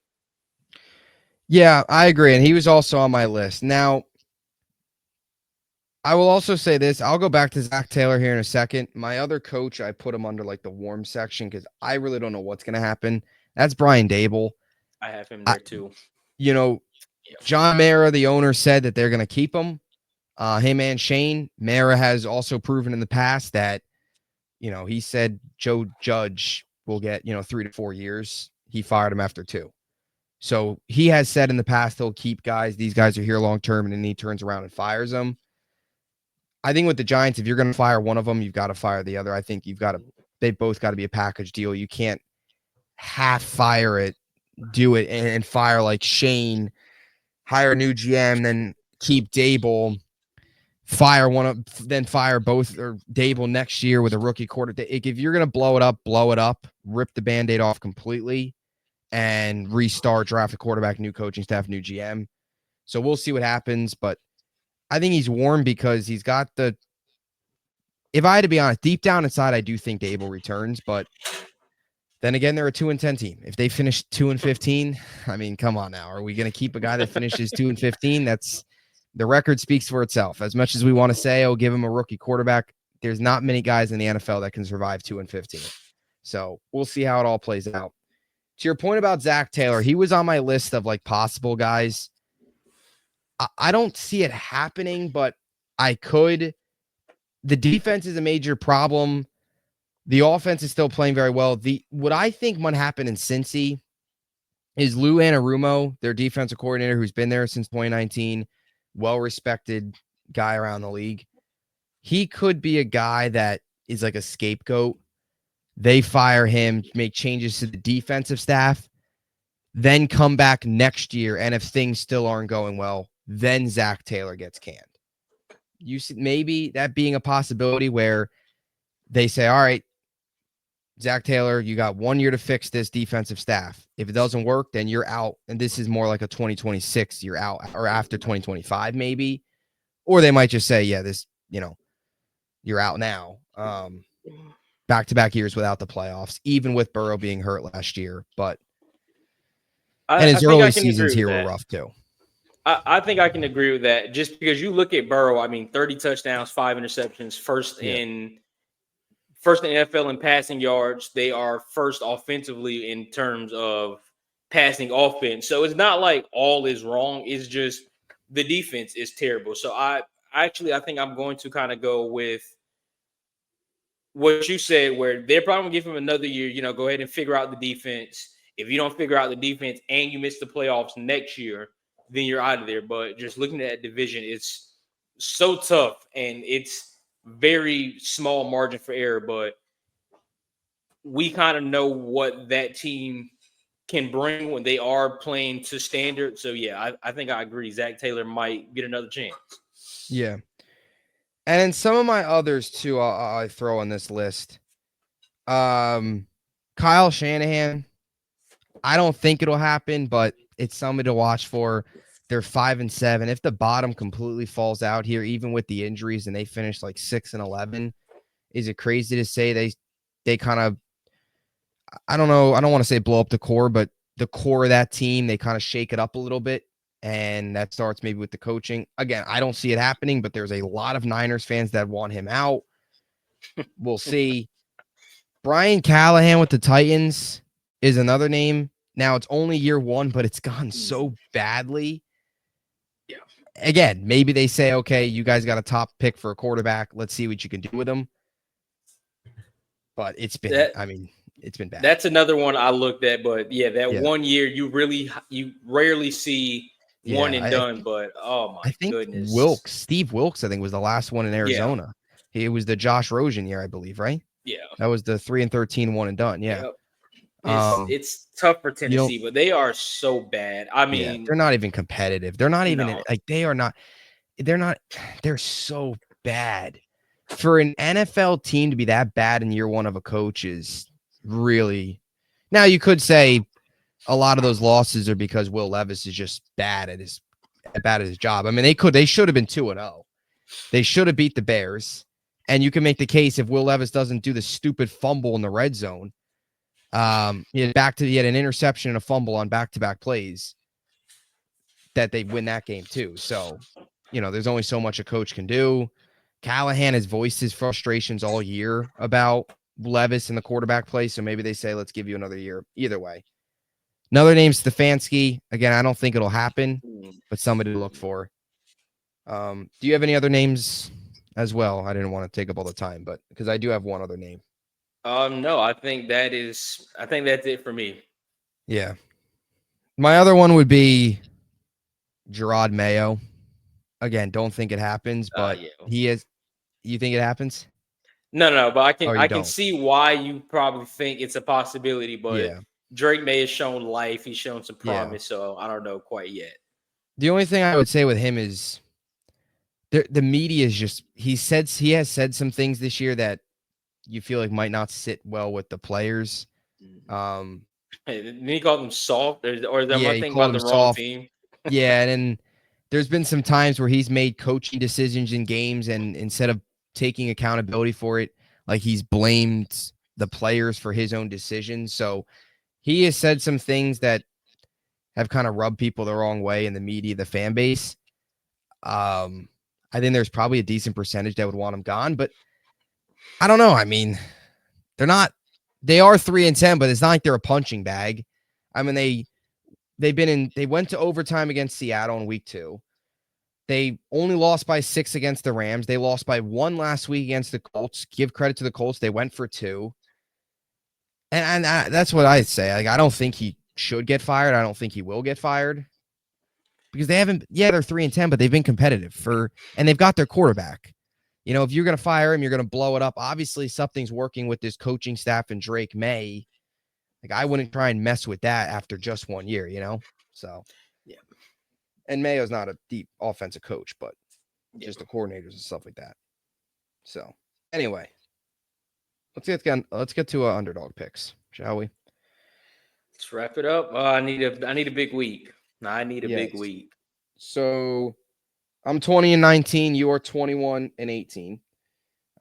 yeah. I agree, and he was also on my list. Now, I will also say this. I'll go back to Zach Taylor here in a second. My other coach, I put him under like the warm section because I really don't know what's going to happen. That's Brian Dable. I have him there too. You know, John Mara, the owner, said that they're going to keep him. Him and Shane. Mara has also proven in the past that, he said Joe Judge will get, 3 to 4 years. He fired him after 2. So he has said in the past he'll keep guys. These guys are here long term, and then he turns around and fires them. I think with the Giants, if you're going to fire one of them, you've got to fire the other. I think they both got to be a package deal. You can't half fire it, do it, and fire like Shane, hire a new GM, then keep Dable, fire one of, then fire both or Dable next year with a rookie quarter. If you're going to blow it up, rip the Band-Aid off completely and restart, draft a quarterback, new coaching staff, new GM. So we'll see what happens, but I think he's warm because he's got if I had to be honest, deep down inside, I do think Dable returns, but then again, they're a 2-10 team. If they finish 2-15, I mean, come on now. Are we going to keep a guy that finishes 2-15? That's the record speaks for itself. As much as we want to say, oh, give him a rookie quarterback, there's not many guys in the NFL that can survive 2-15. So we'll see how it all plays out. To your point about Zach Taylor, he was on my list of like possible guys. I don't see it happening, but I could. The defense is a major problem. The offense is still playing very well. What I think might happen in Cincy is Lou Anarumo, their defensive coordinator, who's been there since 2019, well-respected guy around the league. He could be a guy that is like a scapegoat. They fire him, make changes to the defensive staff, then come back next year, and if things still aren't going well, then Zach Taylor gets canned. You see, maybe that being a possibility where they say, all right, Zach Taylor, you got 1 year to fix this defensive staff. If it doesn't work, then you're out. And this is more like a 2026, you're out, or after 2025, maybe. Or they might just say, yeah, you're out now. Back-to-back years without the playoffs, even with Burrow being hurt last year. And I his think I early can seasons agree with here were that. rough too. I think I can agree with that. Just because you look at Burrow, I mean, 30 touchdowns, 5 interceptions, Yeah. first in NFL in passing yards. They are first offensively in terms of passing offense. So it's not like all is wrong. It's just the defense is terrible. So I think I'm going to kind of go with what you said, where they're probably gonna give him another year. Go ahead and figure out the defense. If you don't figure out the defense and you miss the playoffs next year, then you're out of there. But just looking at that division, it's so tough and it's very small margin for error. But we kind of know what that team can bring when they are playing to standard. So yeah, I think I agree. Zach Taylor might get another chance. Yeah. And then some of my others too, I throw on this list. Kyle Shanahan. I don't think it'll happen, but it's something to watch for. They're 5-7. If the bottom completely falls out here, even with the injuries, and they finish like 6-11, is it crazy to say they kind of, I don't know, I don't want to say blow up the core, but the core of that team, they kind of shake it up a little bit. And that starts maybe with the coaching. Again, I don't see it happening, but there's a lot of Niners fans that want him out. We'll see. Brian Callahan with the Titans is another name. Now it's only year one, but it's gone so badly. Yeah. Again, maybe they say, okay, you guys got a top pick for a quarterback. Let's see what you can do with him. But it's been bad. That's another one I looked at, but yeah, that Yeah. 1 year you rarely see one Yeah. and done. But oh my I think goodness, Steve Wilkes, I think was the last one in yeah, Arizona. It was the Josh Rosen year, I believe, right? yeah, That was the 3-13 one and done. Yeah. yep. It's Um, it's tough for you don't, Tennessee, but they are so bad. I yeah, mean, they're not even competitive. They're not even no, like they are not. They're not. They're so bad. For an NFL team to be that bad in year one of a coach is really. Now you could say a lot of those losses are because Will Levis is just bad at his job. I mean, they should have been 2-0. They should have beat the Bears. And you can make the case if Will Levis doesn't do the stupid fumble in the red zone. He had an interception and a fumble on back-to-back plays that they win that game too. So, there's only so much a coach can do. Callahan has voiced his frustrations all year about Levis and the quarterback play. So maybe they say, let's give you another year. Either way. Another name, Stefanski. Again, I don't think it'll happen, but somebody to look for. Do you have any other names as well? I didn't want to take up all the time, but because I do have one other name. no, I think that's it for me. Yeah. My other one would be Gerard Mayo. Again, don't think it happens, but Yeah. he is. You think it happens? No, but Oh, you I can don't? see why you probably think it's a possibility, but Yeah. Drake May has shown life. He's shown some Yeah. promise, so I don't know quite yet. The only thing I would say with him is the media is just he has said some things this year that you feel like might not sit well with the players. Um, Hey, didn't he call them soft, or is that yeah, my he thing called about him the wrong soft. team? Yeah, and then there's been some times where he's made coaching decisions in games, and instead of taking accountability for it, like he's blamed the players for his own decisions. So he has said some things that have kind of rubbed people the wrong way in the media, the fan base. I think there's probably a decent percentage that would want him gone, but I don't know. I mean, they are 3-10, but it's not like they're a punching bag. I mean, they went to overtime against Seattle in week 2. They only lost by 6 against the Rams. They lost by 1 last week against the Colts. Give credit to the Colts. They went for 2. And that's what I say. Like, I don't think he should get fired. I don't think he will get fired because they're 3-10, but they've been competitive and they've got their quarterback. If you're going to fire him, you're going to blow it up. Obviously, something's working with this coaching staff and Drake May. Like, I wouldn't try and mess with that after just 1 year, So, Yeah. And Mayo's not a deep offensive coach, but Yeah. just the coordinators and stuff like that. So, anyway, let's get to underdog picks, shall we? Let's wrap it up. I need a big week. I need a big Yes. week. So I'm 20 and 19. You are 21 and 18.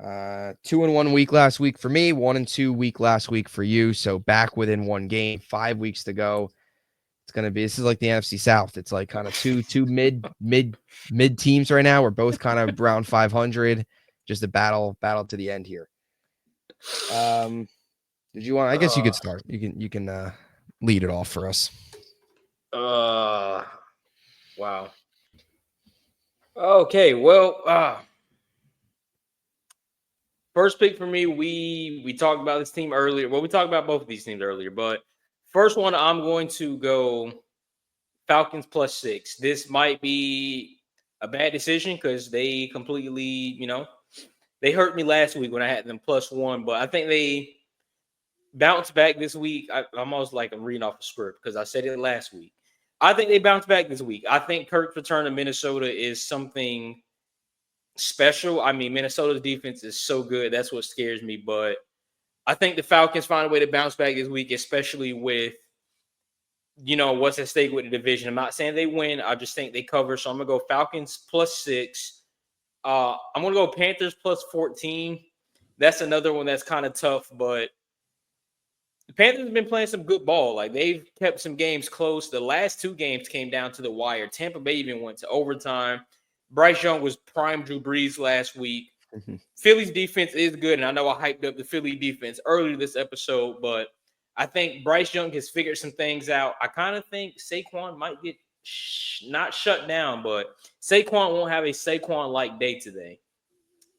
2-1 week last week for me, 1-2 week last week for you. So back within one game, 5 weeks to go. It's gonna be, this is like the NFC South. It's like kind of two mid teams right now. We're both kind of around 500. Just a battle to the end here. Did you want? I guess you could start. You can lead it off for us. Wow. Okay. Well, first pick for me, we talked about this team earlier. Well, we talked about both of these teams earlier, but first one, I'm going to go Falcons +6. This might be a bad decision because they completely, they hurt me last week when I had them +1, but I think they bounce back this week. I'm almost like I'm reading off a script because I said it last week. I think they bounce back this week. I think Kirk's return to Minnesota is something special. I mean, Minnesota's defense is so good. That's what scares me. But I think the Falcons find a way to bounce back this week, especially with, what's at stake with the division. I'm not saying they win. I just think they cover. So I'm going to go Falcons +6. I'm going to go Panthers +14. That's another one that's kind of tough, but the Panthers have been playing some good ball. Like, they've kept some games close. The last two games came down to the wire. Tampa Bay even went to overtime. Bryce Young was prime Drew Brees last week. Philly's defense is good, and I know I hyped up the Philly defense earlier this episode, but I think Bryce Young has figured some things out. I kind of think Saquon might get not shut down, but Saquon won't have a Saquon-like day today.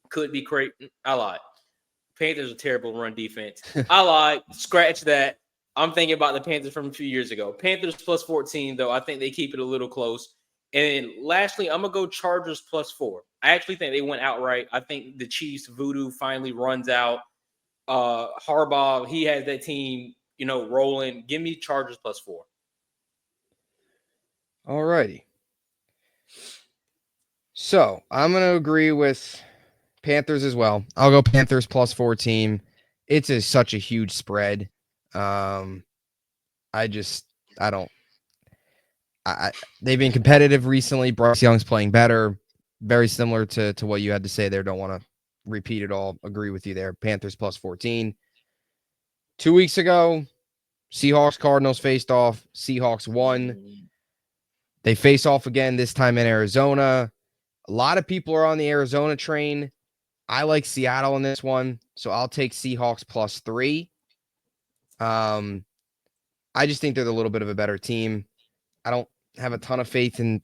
Could be great. I lied. Panthers are terrible run defense. I lied. Scratch that. I'm thinking about the Panthers from a few years ago. Panthers +14, though. I think they keep it a little close. And lastly, I'm going to go Chargers +4. I actually think they went outright. I think the Chiefs voodoo finally runs out. Harbaugh, he has that team, rolling. Give me Chargers +4. All righty. So I'm going to agree with Panthers as well. I'll go Panthers +14. It's such a huge spread. I don't. They've been competitive recently. Bryce Young's playing better. Very similar to what you had to say there. Don't want to repeat it all. Agree with you there. Panthers +14. 2 weeks ago, Seahawks Cardinals faced off. Seahawks won. They face off again, this time in Arizona. A lot of people are on the Arizona train. I like Seattle in this one, so I'll take Seahawks +3. I just think they're a little bit of a better team. I don't have a ton of faith in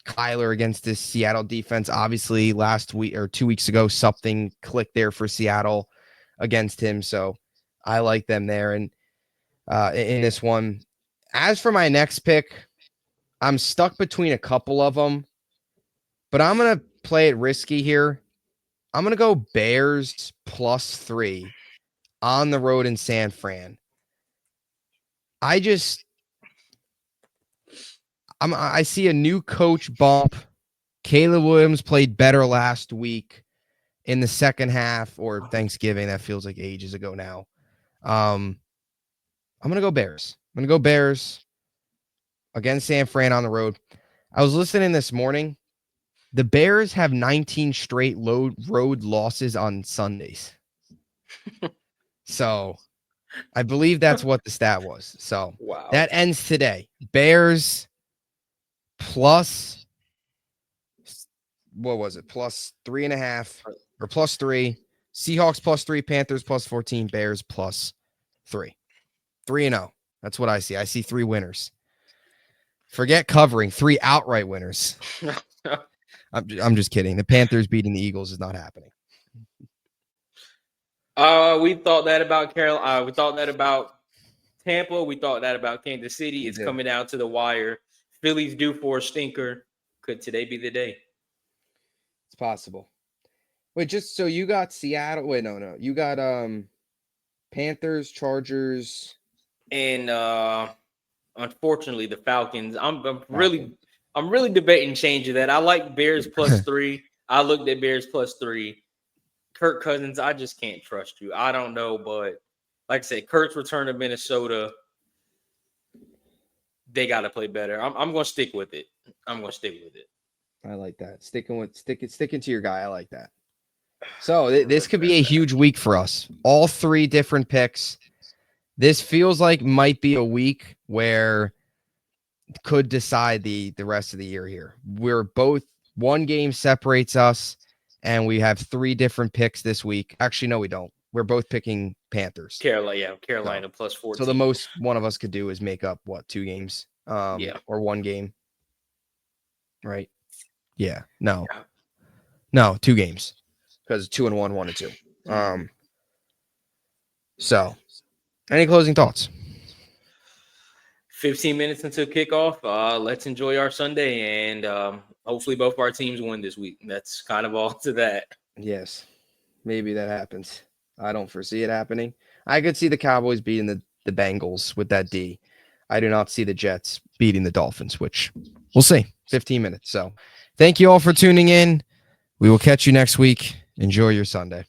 Kyler against this Seattle defense. Obviously, last week or 2 weeks ago, something clicked there for Seattle against him, so I like them there. And in this one, as for my next pick, I'm stuck between a couple of them, but I'm going to play it risky here. I'm going to go Bears +3 on the road in San Fran. I see a new coach bump. Caleb Williams played better last week in the second half or Thanksgiving. That feels like ages ago now. I'm going to go Bears. I'm going to go Bears against San Fran on the road. I was listening this morning. The Bears have 19 straight road losses on Sundays. So I believe that's what the stat was. So Wow. that ends today. Bears plus, what was it? +3.5 or +3. Seahawks +3, Panthers +14, Bears +3. 3-0. That's what I see. I see 3 winners. Forget covering, 3 outright winners. I'm just kidding. The Panthers beating the Eagles is not happening. We thought that about Carolina. We thought that about Tampa. We thought that about Kansas City. It's coming down to the wire. Philly's due for a stinker. Could today be the day? It's possible. Wait, just so you got Seattle. Wait, no. You got Panthers, Chargers, and unfortunately the Falcons. I'm really debating changing that. I like Bears +3. I looked at Bears +3. Kirk Cousins, I just can't trust you. I don't know, but like I said, Kirk's return to Minnesota, they got to play better. I'm going to stick with it. I'm going to stick with it. I like that. Sticking to your guy. I like that. So this could be a huge week for us. All three different picks. This feels like might be a week where could decide the rest of the year here. We're both one game separates us, and we have three different picks this week. Actually, no, we don't. We're both picking Panthers. Carolina plus 14. So the most one of us could do is make up what, 2 games? Or 1 game. Right? Yeah. No. 2 games. Because 2 and 1, 1 and 2. So any closing thoughts? 15 minutes until kickoff. Let's enjoy our Sunday, and hopefully both our teams win this week. That's kind of all to that. Yes, maybe that happens. I don't foresee it happening. I could see the Cowboys beating the Bengals with that D. I do not see the Jets beating the Dolphins, which we'll see. 15 minutes. So thank you all for tuning in. We will catch you next week. Enjoy your Sunday.